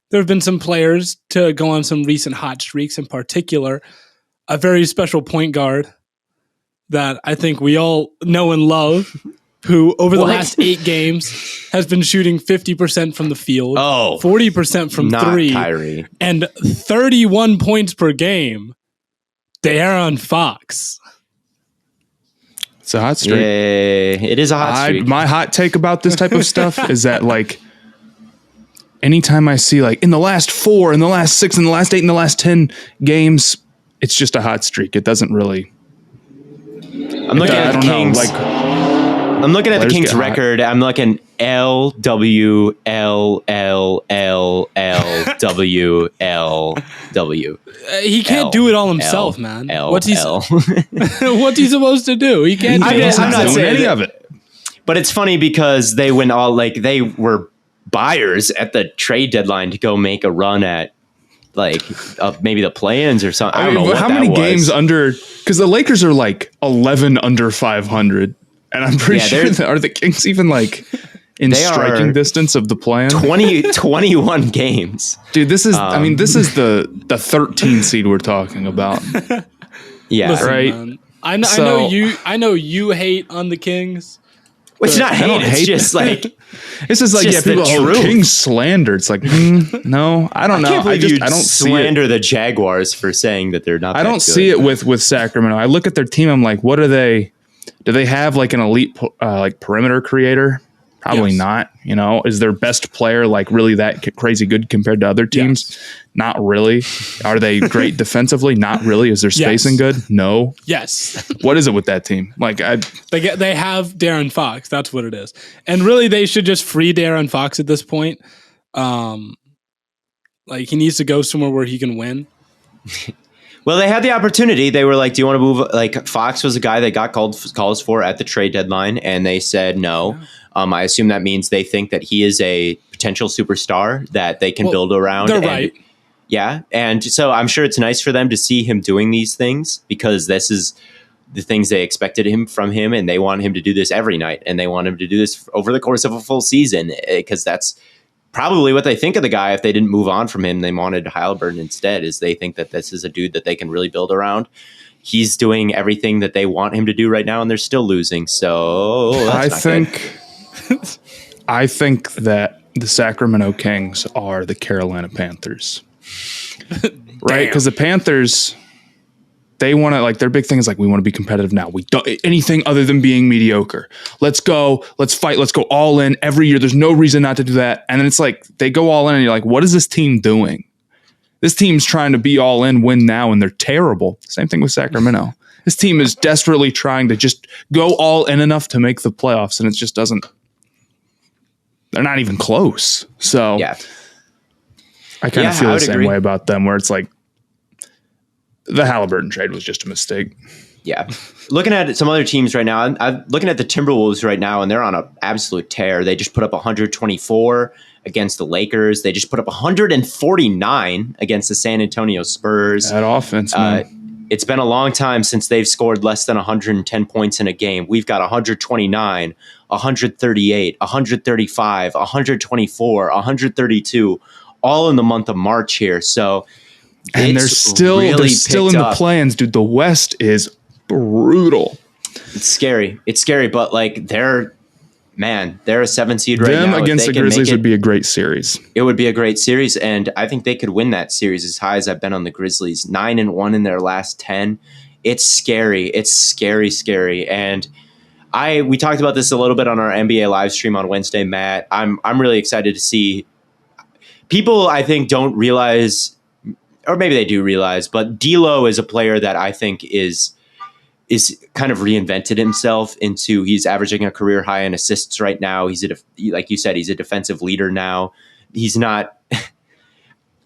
There have been some players to go on some recent hot streaks, in particular, a very special point guard that I think we all know and love, who over the last 8 games has been shooting 50% from the field, 40% from 3, Kyrie, and 31 points per game. De'Aaron Fox. It's a hot streak. It is a hot streak. My hot take about this type of stuff is that anytime I see in the last 4, in the last 6, in the last 8, in the last 10 games, it's just a hot streak. It doesn't really. I'm looking at the Kings. I'm looking at the Kings record. I'm looking L W L L L L W L W. He can't do it all himself, man. What's he supposed to do? He can't. I'm not saying any of it. But it's funny because they went all they were buyers at the trade deadline to go make a run at maybe the play-ins or something. I don't know what how that many was. games under, because the Lakers are 11 under 500, and I'm pretty sure are the Kings even in striking distance of the play-in? 21 games, dude. This is this is the 13 seed we're talking about. Yeah. Listen, right. Man, I know you hate on the Kings. It's not hate. It's just This is people Kings slander. It's no, I don't know. I don't slander the Jaguars for saying that they're not. I don't see it with Sacramento. I look at their team. I'm like, what are they? Do they have an elite perimeter creator? Probably not. Is their best player really that crazy good compared to other teams? Yes. Not really. Are they great defensively? Not really. Is their spacing good? No. Yes. What is it with that team? They have De'Aaron Fox. That's what it is. And really, they should just free De'Aaron Fox at this point. He needs to go somewhere where he can win. Well, they had the opportunity. They were like, do you want to move? Fox was a guy that got calls for at the trade deadline, and they said no. Yeah. I assume that means they think that he is a potential superstar that they can build around. They're right. Yeah. And so I'm sure it's nice for them to see him doing these things, because this is the things they expected from him, and they want him to do this every night, and they want him to do this over the course of a full season, because that's probably what they think of the guy. If they didn't move on from him, they wanted Halliburton instead, is they think that this is a dude that they can really build around. He's doing everything that they want him to do right now, and they're still losing. So I think that the Sacramento Kings are the Carolina Panthers, right? Because the Panthers, they want to their big thing is we want to be competitive now. We don't anything other than being mediocre. Let's go. Let's fight. Let's go all in every year. There's no reason not to do that. And then it's they go all in, and you're what is this team doing? This team's trying to be all in, win now, and they're terrible. Same thing with Sacramento. This team is desperately trying to just go all in enough to make the playoffs, and it just doesn't. They're not even close. So I kind of feel the same way about them, where it's the Halliburton trade was just a mistake. Yeah. Looking at some other teams right now, I'm looking at the Timberwolves right now, and they're on an absolute tear. They just put up 124 against the Lakers. They just put up 149 against the San Antonio Spurs. That offense, man. It's been a long time since they've scored less than 110 points in a game. We've got 129, 138, 135, 124, 132, all in the month of March here. So, and they're still in the plans, dude. The West is brutal. It's scary. But like they're a 7 seed right now. Them against the Grizzlies would be a great series. It would be a great series, and I think they could win that series as high as I've been on the Grizzlies. 9-1 in their last 10. It's scary. It's scary. And we talked about this a little bit on our NBA live stream on Wednesday, Matt. I'm really excited to see. People, I think, don't realize, or maybe they do realize, but D'Lo is a player that I think is kind of reinvented himself into, he's averaging a career high in assists right now. Like you said, he's a defensive leader now. He's not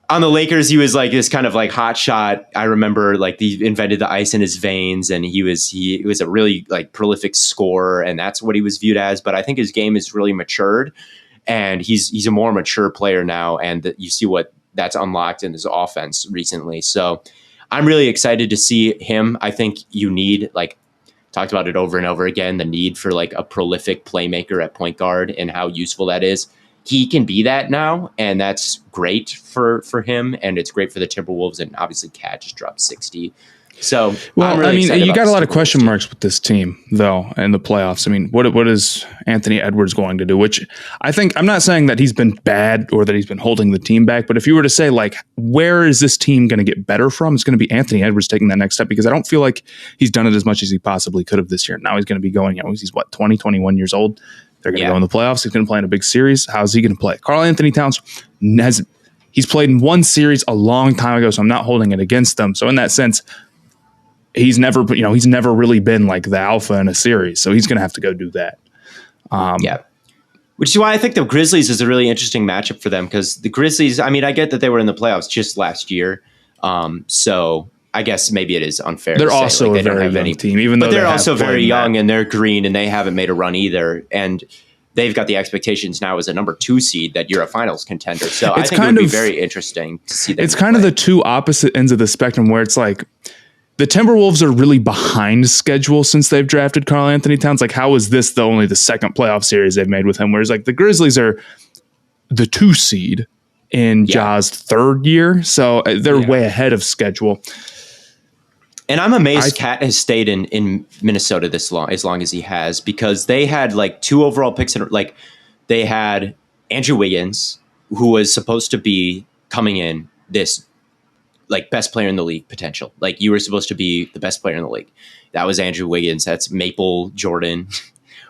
on the Lakers. He was like this kind of like hot shot. I remember like he invented the ice in his veins, and he was a really like prolific scorer, and that's what he was viewed as. But I think his game is really matured, and he's a more mature player now. And you see what that's unlocked in his offense recently. So I'm really excited to see him. I think you need, like, talked about it over and over again, the need for like a prolific playmaker at point guard and how useful that is. He can be that now, and that's great for him, and it's great for the Timberwolves. And obviously, Cat just dropped 60. So, well, really you got a lot of question marks with this team, though, in the playoffs. I mean, what is Anthony Edwards going to do? Which I think, I'm not saying that he's been bad or that he's been holding the team back, but if you were to say, like, where is this team going to get better from? It's going to be Anthony Edwards taking that next step, because I don't feel like he's done it as much as he possibly could have this year. Now he's going to be going, he's 20, 21 years old. They're going to go in the playoffs. He's going to play in a big series. How's he going to play? Karl Anthony Towns he's played in one series a long time ago, so I'm not holding it against them. So in that sense, he's never really been like the alpha in a series, so he's going to have to go do that. Which is why I think the Grizzlies is a really interesting matchup for them, because the Grizzlies, I mean, I get that they were in the playoffs just last year, so I guess maybe it is unfair. They're also like, they don't have any team, even though they're also very young and they're green and they haven't made a run either, and they've got the expectations now as a number 2 seed that you're a finals contender. So I think it would be very interesting to see them. It's kind of the two opposite ends of the spectrum, where it's like, the Timberwolves are really behind schedule since they've drafted Karl Anthony Towns. Like, how is this only the second playoff series they've made with him? Whereas, like, the Grizzlies are the 2 seed in Ja's 3rd year, so they're way ahead of schedule. And I'm amazed Cat has stayed in Minnesota as long as he has, because they had like 2 overall picks, and like they had Andrew Wiggins, who was supposed to be coming in this like best player in the league potential. Like, you were supposed to be the best player in the league. That was Andrew Wiggins. That's Maple Jordan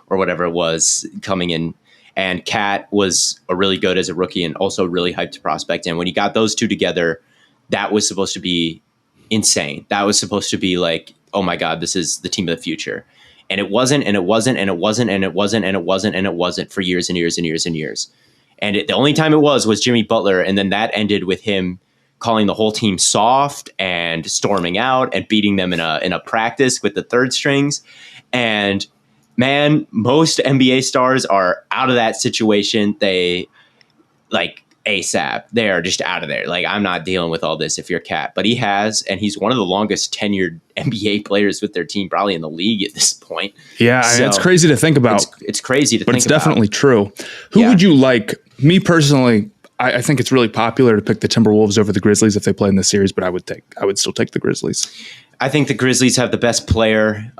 or whatever it was coming in. And Cat was a really good as a rookie and also really hyped prospect. And when you got those two together, that was supposed to be insane. That was supposed to be like, oh my God, this is the team of the future. And it wasn't, and it wasn't, and it wasn't, and it wasn't, and it wasn't, and it wasn't for years and years and years and years. And the only time it was Jimmy Butler. And then that ended with him calling the whole team soft and storming out and beating them in a practice with the 3rd strings. And man, most NBA stars are out of that situation. They like ASAP. They are just out of there. Like, I'm not dealing with all this if you're Cat, but he has, and he's one of the longest tenured NBA players with their team, probably in the league at this point. Yeah. So it's crazy to think about. It's crazy to think about. But it's definitely true. Who would you like? Me personally, I think it's really popular to pick the Timberwolves over the Grizzlies if they play in the series, but I would still take the Grizzlies. I think the Grizzlies have the best player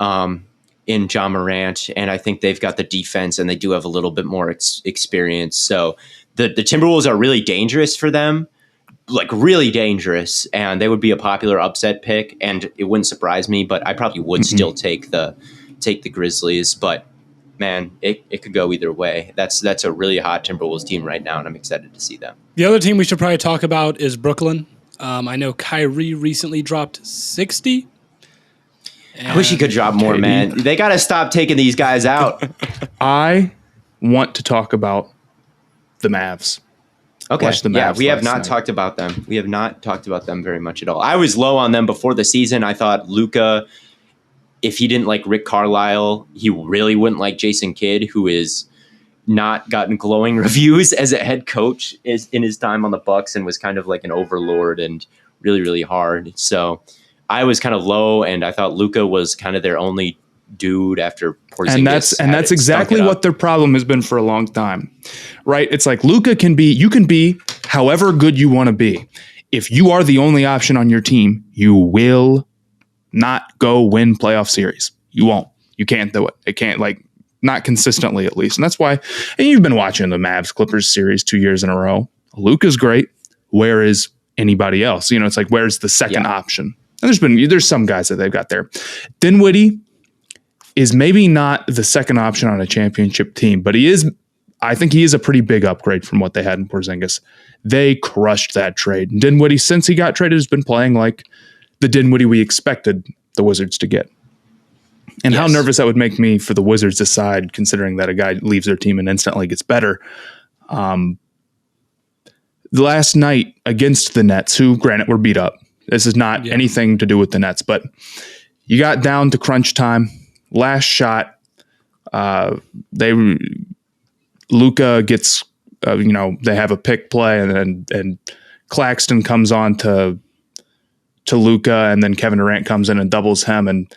in Ja Morant, and I think they've got the defense, and they do have a little bit more experience. So the Timberwolves are really dangerous for them, like really dangerous, and they would be a popular upset pick, and it wouldn't surprise me, but I probably would still take the Grizzlies. But man, it could go either way. That's a really hot Timberwolves team right now, and I'm excited to see them. The other team we should probably talk about is Brooklyn. I know Kyrie recently dropped 60. I wish he could drop more, man. They got to stop taking these guys out. I want to talk about the Mavs. Okay. We have not talked about them. We have not talked about them very much at all. I was low on them before the season. I thought Luka if he didn't like Rick Carlisle, he really wouldn't like Jason Kidd, who is not gotten glowing reviews as a head coach is in his time on the Bucs and was kind of like an overlord and really, really hard. So I was kind of low, and I thought Luka was kind of their only dude after Porzingis. And that's exactly what their problem has been for a long time, right? It's like you can be however good you want to be. If you are the only option on your team, you will not go win playoff series. You won't. You can't do it. It can't, like, not consistently at least. And that's why, and you've been watching the Mavs Clippers series 2 years in a row. Luka's great. Where is anybody else? It's like, where's the second option? And there's some guys that they've got there. Dinwiddie is maybe not the second option on a championship team, but I think he is a pretty big upgrade from what they had in Porzingis. They crushed that trade. Dinwiddie, since he got traded, has been playing like the Dinwiddie we expected the Wizards to get. And how nervous that would make me for the Wizards aside, considering that a guy leaves their team and instantly gets better. Last night against the Nets, who, granted, were beat up. This is not anything to do with the Nets, but you got down to crunch time. Last shot, Luka gets, they have a pick play, and Claxton comes on to Luka, and then Kevin Durant comes in and doubles him, and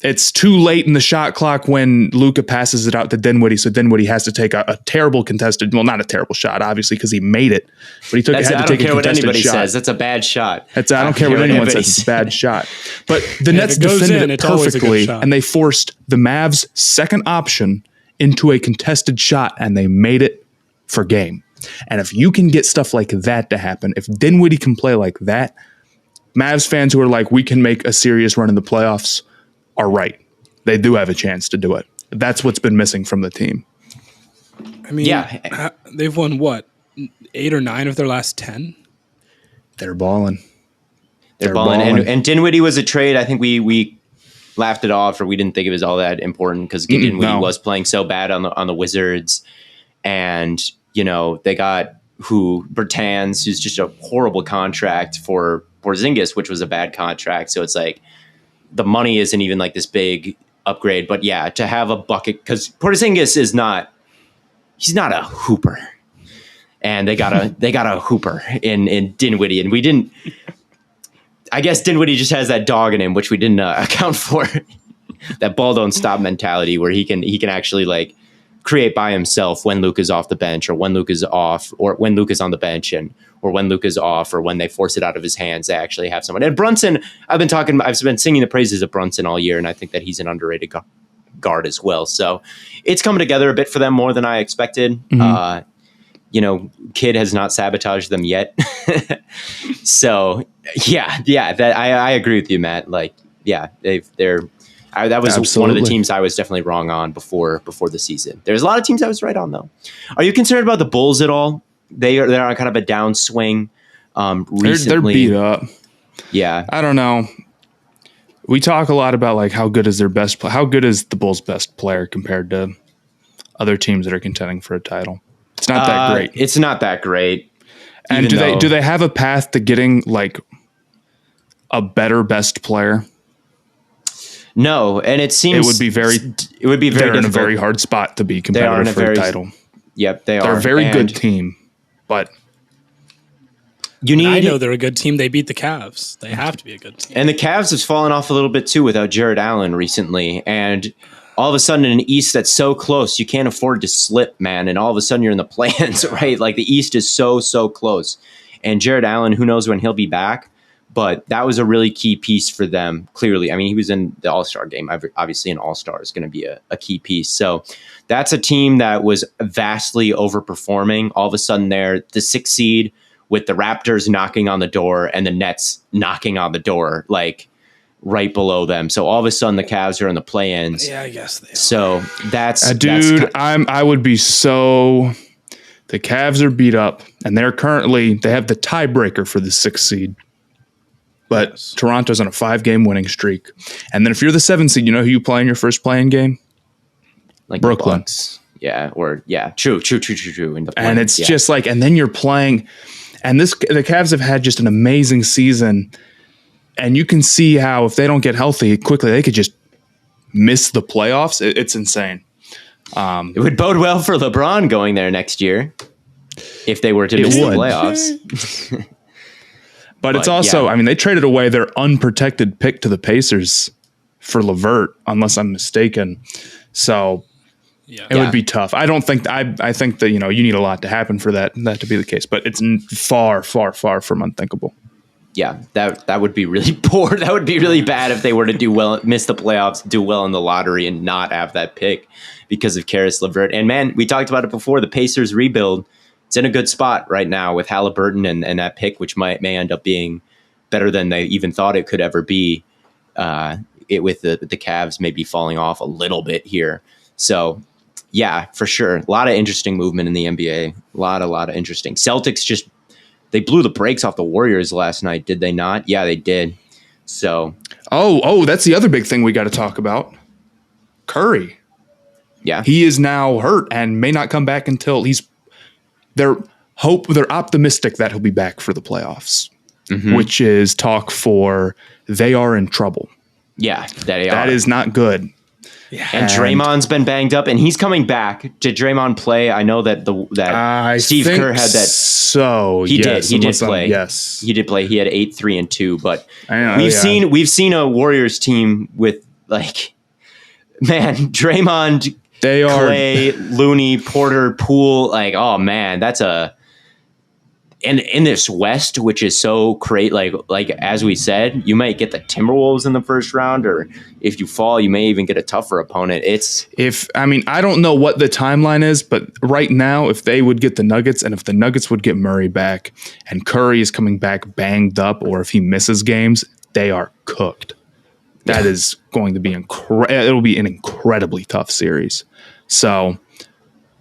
it's too late in the shot clock when Luka passes it out to Dinwiddie, so Dinwiddie has to take a terrible contested, well, not a terrible shot, obviously, because he made it, but had to take a contested shot. I don't care what anybody says. That's a bad shot. I don't care what anyone says. It's a bad shot. But the Nets defended it perfectly, and they forced the Mavs' second option into a contested shot, and they made it for game. And if you can get stuff like that to happen, if Dinwiddie can play like that, Mavs fans who are like, we can make a serious run in the playoffs, are right. They do have a chance to do it. That's what's been missing from the team. I mean, they've won what, 8 or 9 of their last 10? They're balling. They're balling. And Dinwiddie was a trade. I think we laughed it off, or we didn't think it was all that important because Dinwiddie was playing so bad on the Wizards. And, they got Bertans, who's just a horrible contract for Porzingis, which was a bad contract. So it's like, the money isn't even like this big upgrade, but to have a bucket, because Porzingis he's not a hooper, and they got a hooper in Dinwiddie, and I guess Dinwiddie just has that dog in him, which we didn't account for, that ball don't stop mentality, where he can actually like create by himself when Luka's off the bench, or when Luka's off, or when Luka's on the bench, or when Luka's off, or when they force it out of his hands, they actually have someone. And Brunson, I've been singing the praises of Brunson all year, and I think that he's an underrated guard as well. So it's coming together a bit for them, more than I expected. Mm-hmm. Kid has not sabotaged them yet. So I agree with you, Matt. Like, that was Absolutely. One of the teams I was definitely wrong on before the season. There's a lot of teams I was right on, though. Are you concerned about the Bulls at all? They're on kind of a downswing recently. They're beat up. Yeah. I don't know. We talk a lot about like how good is the Bulls' best player compared to other teams that are contending for a title. It's not that great. It's not that great. And do they have a path to getting like a better best player? No, and it seems it would be very they're difficult. In a very hard spot to be competitive for a title. Yep, they're a very good team, but I know they're a good team. They beat the Cavs. They have to be a good team. And the Cavs have fallen off a little bit too without Jared Allen recently, and all of a sudden in an East that's so close, you can't afford to slip, man. And all of a sudden you're in the play-ins, right? Like the East is so close. And Jared Allen, who knows when he'll be back, but that was a really key piece for them, clearly. I mean, he was in the All-Star game. Obviously an All-Star is going to be a key piece. So that's a team that was vastly overperforming. All of a sudden they're the 6th seed with the Raptors knocking on the door and the Nets knocking on the door, like right below them. So all of a sudden the Cavs are in the play-ins. Yeah, I guess they are. So that's I would be so. The Cavs are beat up, and they have the tiebreaker for the 6th seed. But yes. Toronto's on a 5-game winning streak. And then if you're the 7th seed, you know who you play in your first play-in game? Like Brooklyn. Bucs. Yeah, true. And it's just like, and then you're playing, and the Cavs have had just an amazing season. And you can see how if they don't get healthy quickly, they could just miss the playoffs, it's insane. It would bode well for LeBron going there next year if they were to miss the playoffs. But it's also, I mean, they traded away their unprotected pick to the Pacers for LeVert, unless I'm mistaken. So it would be tough. I think that, you need a lot to happen for that to be the case, but it's far, far, far from unthinkable. Yeah, that would be really poor. That would be really bad if they were to do well, miss the playoffs, do well in the lottery, and not have that pick because of Karis LeVert. And man, we talked about it before. The Pacers rebuild, it's in a good spot right now with Halliburton and that pick, which may end up being better than they even thought it could ever be. With the Cavs maybe falling off a little bit here. So yeah, for sure, a lot of interesting movement in the NBA. A lot of interesting. Celtics they blew the brakes off the Warriors last night, did they not? Yeah, they did. So, that's the other big thing we got to talk about. Curry. Yeah, he is now hurt and may not come back until they're optimistic that he'll be back for the playoffs, which is talk for they are in trouble. Yeah, that is not good. Yeah. And Draymond's been banged up, and he's coming back. Did Draymond play? I know that Steve Kerr had that. So he did play. Yes, he did play. He had 8, 3, and 2. But we've seen a Warriors team with Draymond, Clay, Looney, Porter, Poole. Oh man, that's And in this West, which is so great, like as we said, you might get the Timberwolves in the first round, or if you fall, you may even get a tougher opponent. I don't know what the timeline is, but right now, if they would get the Nuggets, and if the Nuggets would get Murray back, and Curry is coming back banged up, or if he misses games, they are cooked. That is going to be it'll be an incredibly tough series. So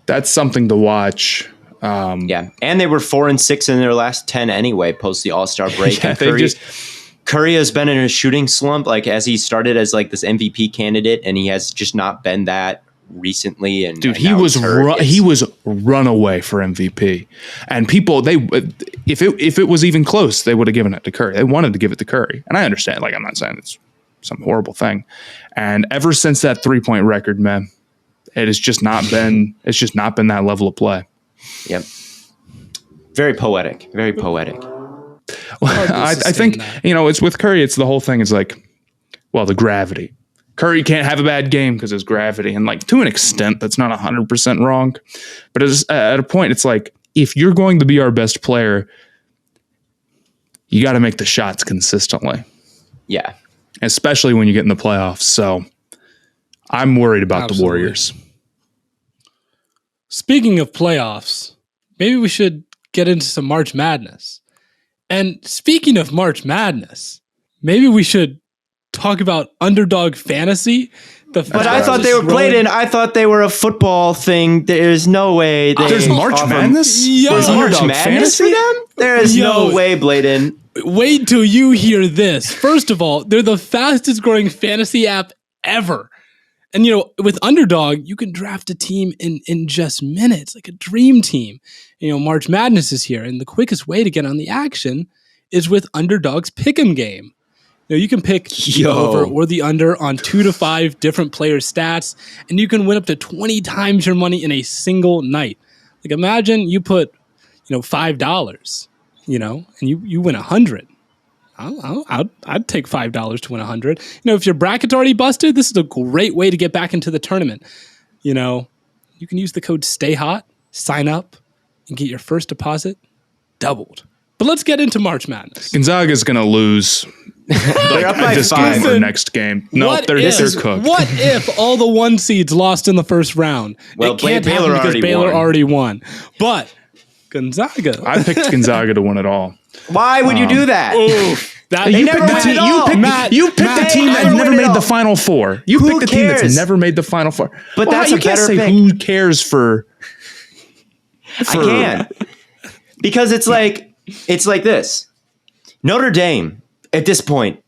that's something to watch. And they were 4-6 in their last 10 anyway, post the All-Star break. Curry has been in a shooting slump, as he started as this MVP candidate, and he has just not been that recently. And he was run away for MVP, and people if it was even close, they would have given it to Curry. They wanted to give it to Curry, and I understand. I'm not saying it's some horrible thing. And ever since that 3-point record, man, it has just not been. It's just not been that level of play. Yep. Very poetic. Very poetic. Well, I think, it's with Curry, it's the whole thing is the gravity. Curry can't have a bad game because of gravity. And to an extent, that's not 100% wrong. But at a point, it's if you're going to be our best player, you got to make the shots consistently. Yeah. Especially when you get in the playoffs. So I'm worried about the Warriors. Speaking of playoffs, maybe we should get into some March Madness. And speaking of March Madness, maybe we should talk about Underdog Fantasy. But I thought they were Blaiden. I thought they were a football thing. There's no way. There's March Madness? There's March Madness for them? There is no way, Blaiden. Wait till you hear this. First of all, they're the fastest growing fantasy app ever. And, with Underdog, you can draft a team in just minutes, like a dream team. March Madness is here, and the quickest way to get on the action is with Underdog's Pick'em game. You can pick the over or the under on 2 to 5 different player stats, and you can win up to 20 times your money in a single night. Imagine you put, $5, and you win 100. I'd take $5 to win 100. If your bracket's already busted, this is a great way to get back into the tournament. You can use the code STAYHOT, sign up, and get your first deposit doubled. But let's get into March Madness. Gonzaga's going to lose they're up by this 5. game or next game. No, they're cooked. What if all the 1 seeds lost in the first round? Well, it can't happen because Baylor already won. But Gonzaga. I picked Gonzaga to win it all. Why would you do that? You picked the team that never made the Final Four. You picked the team that's never made the Final Four. But that's a better pick. Who cares for? I can't, because it's like this. Notre Dame at this point,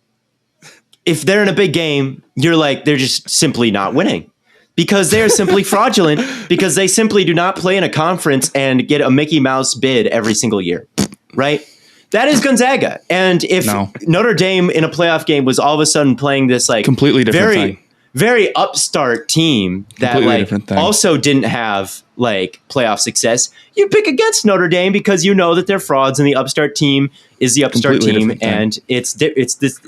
if they're in a big game, they're just simply not winning. Because they're simply fraudulent, because they simply do not play in a conference and get a Mickey Mouse bid every single year, right? That is Gonzaga. And if Notre Dame in a playoff game was all of a sudden playing this completely different thing. very upstart team that Completely also didn't have playoff success, you pick against Notre Dame because you know that they're frauds and the upstart team is the upstart team, and it's this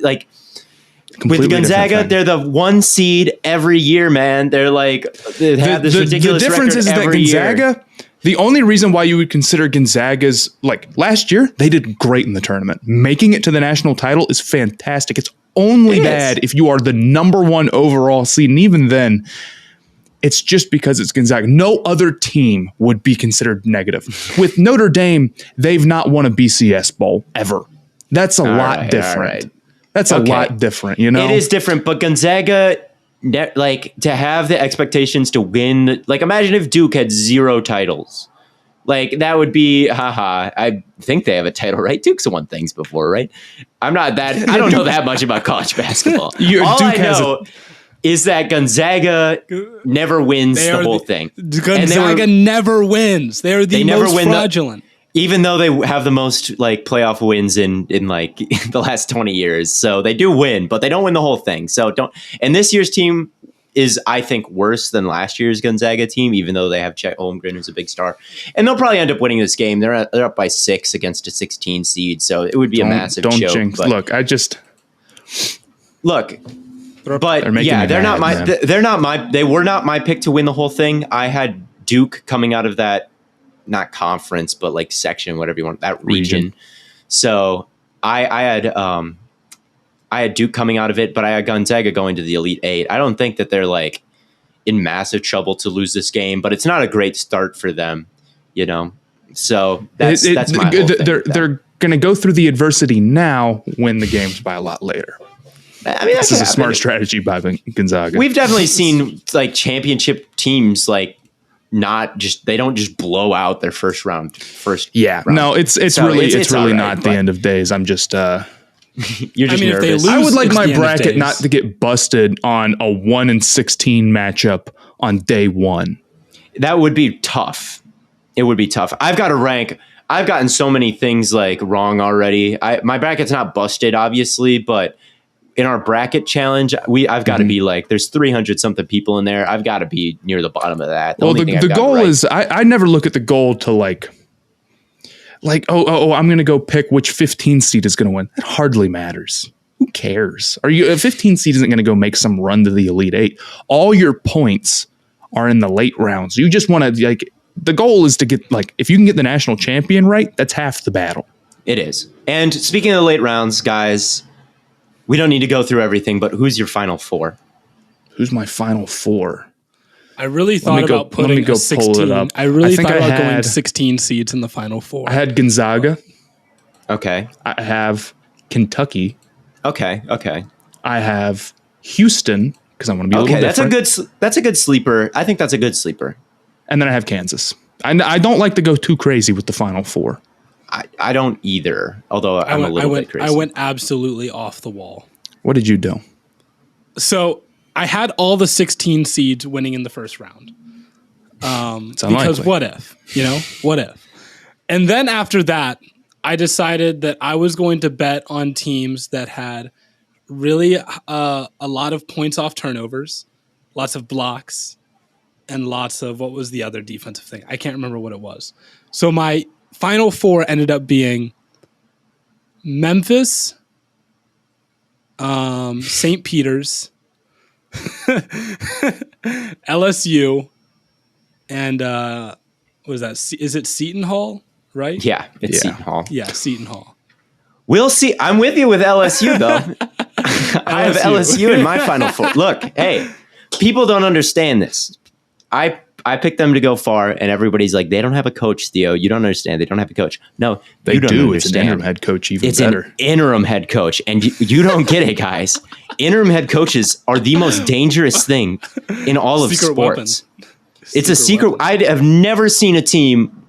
with Gonzaga, they're the 1 seed every year, man. They're they have this ridiculous the difference record is that every Gonzaga, year. the only reason why you would consider Gonzaga's last year, they did great in the tournament. Making it to the national title is fantastic. It's only bad if you are the number 1 overall seed, and even then, it's just because it's Gonzaga. No other team would be considered negative. With Notre Dame, they've not won a BCS bowl ever. That's a lot different. That's a lot different, you know? It is different, but Gonzaga, to have the expectations to win, imagine if Duke had 0 titles. That would be, I think they have a title, right? Duke's won things before, right? I don't know that much about college basketball. All I know is that Gonzaga never wins the whole thing. Gonzaga never wins. They're the most fraudulent. Even though they have the most playoff wins in the last 20 years. So they do win, but they don't win the whole thing. So and this year's team is, I think, worse than last year's Gonzaga team, even though they have Chet Holmgren, who's a big star. And they'll probably end up winning this game. They're up by 6 against a 16 seed. So it would be a massive joke. Don't jinx. Look, but they were not my pick to win the whole thing. I had Duke coming out of that, not conference, but section, whatever you want, that region. So I had Duke coming out of it, but I had Gonzaga going to the Elite 8. I don't think that they're in massive trouble to lose this game, but it's not a great start for them, you know? So that's my whole thing. They're going to go through the adversity now, win the games by a lot later. I mean, this is a smart strategy by Gonzaga. We've definitely seen championship teams not just, they don't just blow out their first round. No, it's really not the end of days. I'm just you're just nervous. If they lose, I would like my bracket not to get busted on a 1-16 matchup on day 1. That would be tough. It would be tough. I've gotten so many things wrong already. My bracket's not busted, obviously, but in our bracket challenge, I've got to be there's 300 something people in there. I've got to be near the bottom of that. The goal is I never look at the goal to I'm going to go pick which 15 seed is going to win. It hardly matters. Who cares? A 15 seed isn't going to go make some run to the Elite 8. All your points are in the late rounds. You just want to the goal is to get if you can get the national champion right, that's half the battle. It is. And speaking of the late rounds, guys, we don't need to go through everything, but who's your final 4? Who's my final 4? I really thought about putting a 16. I really thought about going 16 seeds in the final 4. I had Gonzaga. Okay. I have Kentucky. Okay. I have Houston because I want to be a little different. That's a good sleeper. I think that's a good sleeper. And then I have Kansas. I don't like to go too crazy with the final 4. I don't either, although I'm a little bit crazy. I went absolutely off the wall. What did you do? So I had all the 16 seeds winning in the first round. Because what if? What if? And then after that, I decided that I was going to bet on teams that had really a lot of points off turnovers, lots of blocks, and lots of, what was the other defensive thing? I can't remember what it was. So my final 4 ended up being Memphis, St. Peter's, LSU, and what was that? Is it Seton Hall, right? Yeah, it's Seton Hall. Yeah, Seton Hall. We'll see. I'm with you with LSU, though. I have LSU in my final 4. Look, hey, people don't understand this. I picked them to go far, and everybody's like, they don't have a coach, Theo. You don't understand. They don't have a coach. No, they you don't do. Understand. It's an interim head coach, even better. An interim head coach, and you don't get it, guys. Interim head coaches are the most dangerous thing in all of sports. It's a secret. I have never seen a team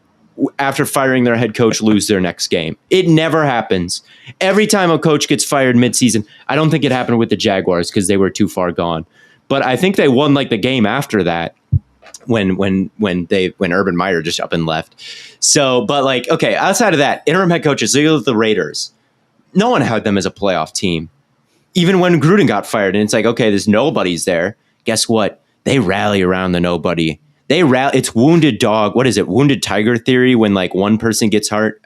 after firing their head coach lose their next game. It never happens. Every time a coach gets fired midseason, I don't think it happened with the Jaguars because they were too far gone. But I think they won the game after that. When Urban Meyer just up and left. So, but outside of that, interim head coaches, look at the Raiders. No one had them as a playoff team. even when Gruden got fired, and it's like, okay, there's nobody's there. Guess what? They rally around the nobody. It's wounded dog. What is it? Wounded tiger theory. When like one person gets hurt,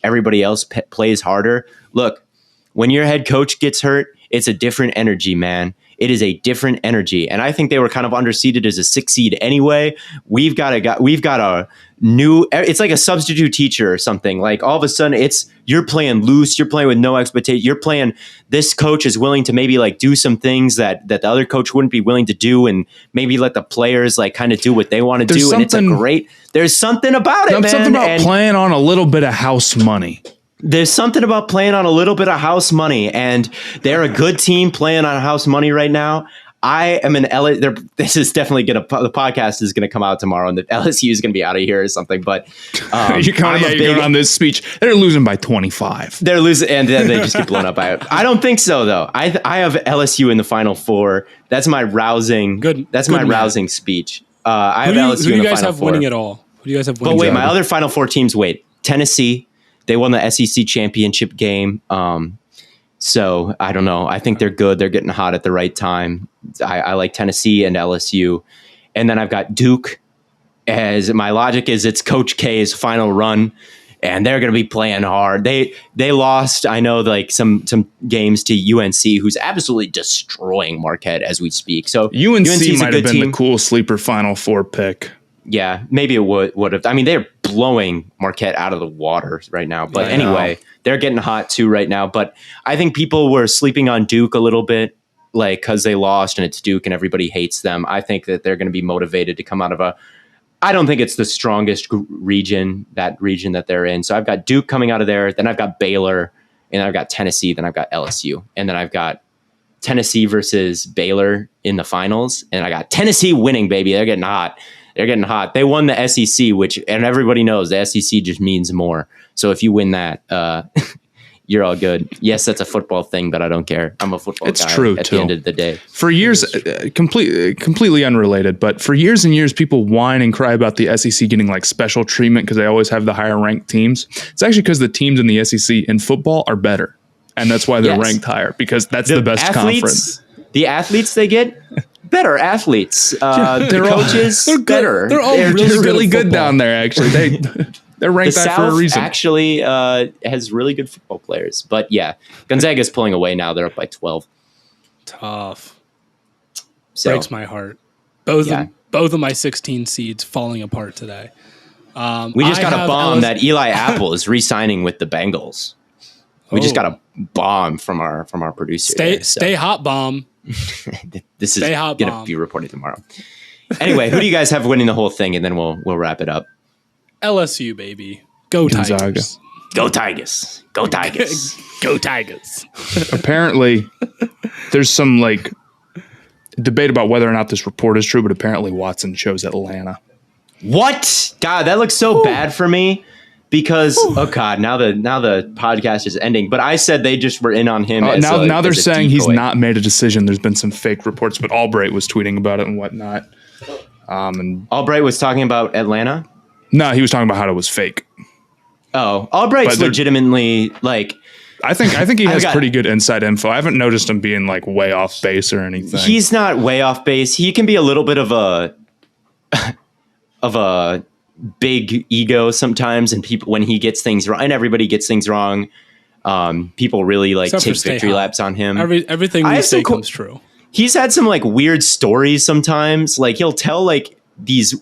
everybody else plays harder. Look, when your head coach gets hurt, it's a different energy, man. It is a different energy. And I think they were kind of underseeded as a 6 seed anyway. We've got a new, it's like a substitute teacher or something. Like all of a sudden you're playing loose. You're playing with no expectation. You're playing, this coach is willing to maybe like do some things that the other coach wouldn't be willing to do, and maybe let the players like kind of do what they want to do. And it's there's something about it, man. Something about playing on a little bit of house money. There's something about playing on a little bit of house money, and they're a good team playing on house money right now. I am an LSU. This is definitely the podcast is gonna come out tomorrow, and the LSU is gonna be out of here or something. But you're going on this speech. They're losing by 25. They're losing, and then they just get blown up by it. I don't think so, though. I have LSU in the Final Four. That's my rousing. Rousing speech. I have LSU in the Final Four. Who do you guys have winning it all? Who do you guys have winning? But wait, my other Final Four teams. Wait, Tennessee. They won the SEC championship game. So I don't know. I think they're good. They're getting hot at the right time. I like Tennessee and LSU. And then I've got Duke. As my logic is, it's Coach K's final run, and they're going to be playing hard. They lost, I know, like some games to UNC, who's absolutely destroying Marquette as we speak. So UNC might have been the cool sleeper Final Four pick. Yeah, maybe it would have. I mean, they're blowing Marquette out of the water right now. But anyway, they're getting hot too right now. But I think people were sleeping on Duke a little bit, like because they lost and it's Duke and everybody hates them. I think that they're going to be motivated to come out of I don't think it's the strongest region that they're in. So I've got Duke coming out of there. Then I've got Baylor, and I've got Tennessee. Then I've got LSU, and then I've got Tennessee versus Baylor in the finals. And I got Tennessee winning, baby. They're getting hot. They won the SEC, and everybody knows the SEC just means more. So if you win that, you're all good. Yes, that's a football thing, but I don't care. I'm a football guy. It's true, at the end of the day. For years, completely unrelated, but for years and years, people whine and cry about the SEC getting like special treatment because they always have the higher ranked teams. It's actually because the teams in the SEC in football are better, and that's why they're ranked higher, because that's the best conference. The athletes they get. Better athletes. The coaches, they're better. They're all really good down there, actually. They're ranked that for a reason. Actually has really good football players. But yeah, Gonzaga's pulling away now. They're up by 12. Tough. So, breaks my heart. Both of my 16 seeds falling apart today. We just got a bomb that Eli Apple is re-signing with the Bengals. We just got a bomb from our producer. Stay hot, bomb. This is going to be reported tomorrow. Anyway, who do you guys have winning the whole thing, and then we'll wrap it up? LSU, baby. Go Tigers. Go Tigers. Go Tigers. Go Tigers. Apparently, there's some like debate about whether or not this report is true, but apparently Watson chose Atlanta. What? God, that looks so bad for me. Because oh god, now the podcast is ending. But I said they just were in on him. Now they're saying he's not made a decision. There's been some fake reports, but Albright was tweeting about it and whatnot. And Albright was talking about Atlanta. No, he was talking about how it was fake. Oh, Albright's legitimately like. I think he has pretty good inside info. I haven't noticed him being like way off base or anything. He's not way off base. He can be a little bit of a big ego sometimes, and people when he gets things wrong, and everybody gets things wrong, people really like take victory laps on him. Everything we say comes true. He's had some like weird stories sometimes. Like he'll tell like these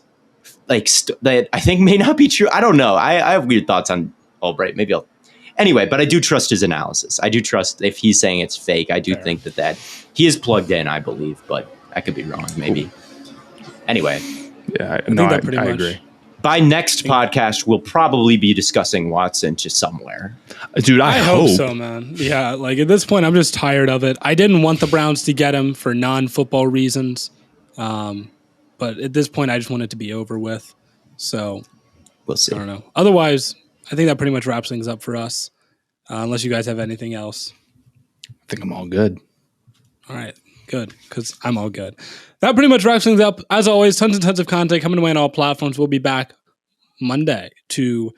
like that I think may not be true. I don't know. I have weird thoughts on Albright. Maybe anyway, but I do trust his analysis. I do trust if he's saying it's fake. I do think that he is plugged in, I believe, but I could be wrong. Maybe. Anyway. Yeah, I agree. By next podcast, we'll probably be discussing Watson to somewhere. Dude, I hope so, man. Yeah, like at this point, I'm just tired of it. I didn't want the Browns to get him for non-football reasons. But at this point, I just want it to be over with. So we'll see. I don't know. Otherwise, I think that pretty much wraps things up for us. Unless you guys have anything else. I think I'm all good. All right. Good, because I'm all good. That pretty much wraps things up. As always, tons and tons of content coming away on all platforms. We'll be back Monday to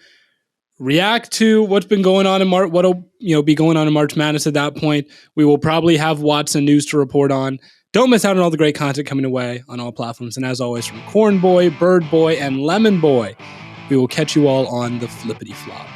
react to what's been going on in March, what'll be going on in March Madness at that point. We will probably have Watson news to report on. Don't miss out on all the great content coming away on all platforms. And as always, from Corn Boy, Bird Boy, and Lemon Boy, we will catch you all on the flippity flop.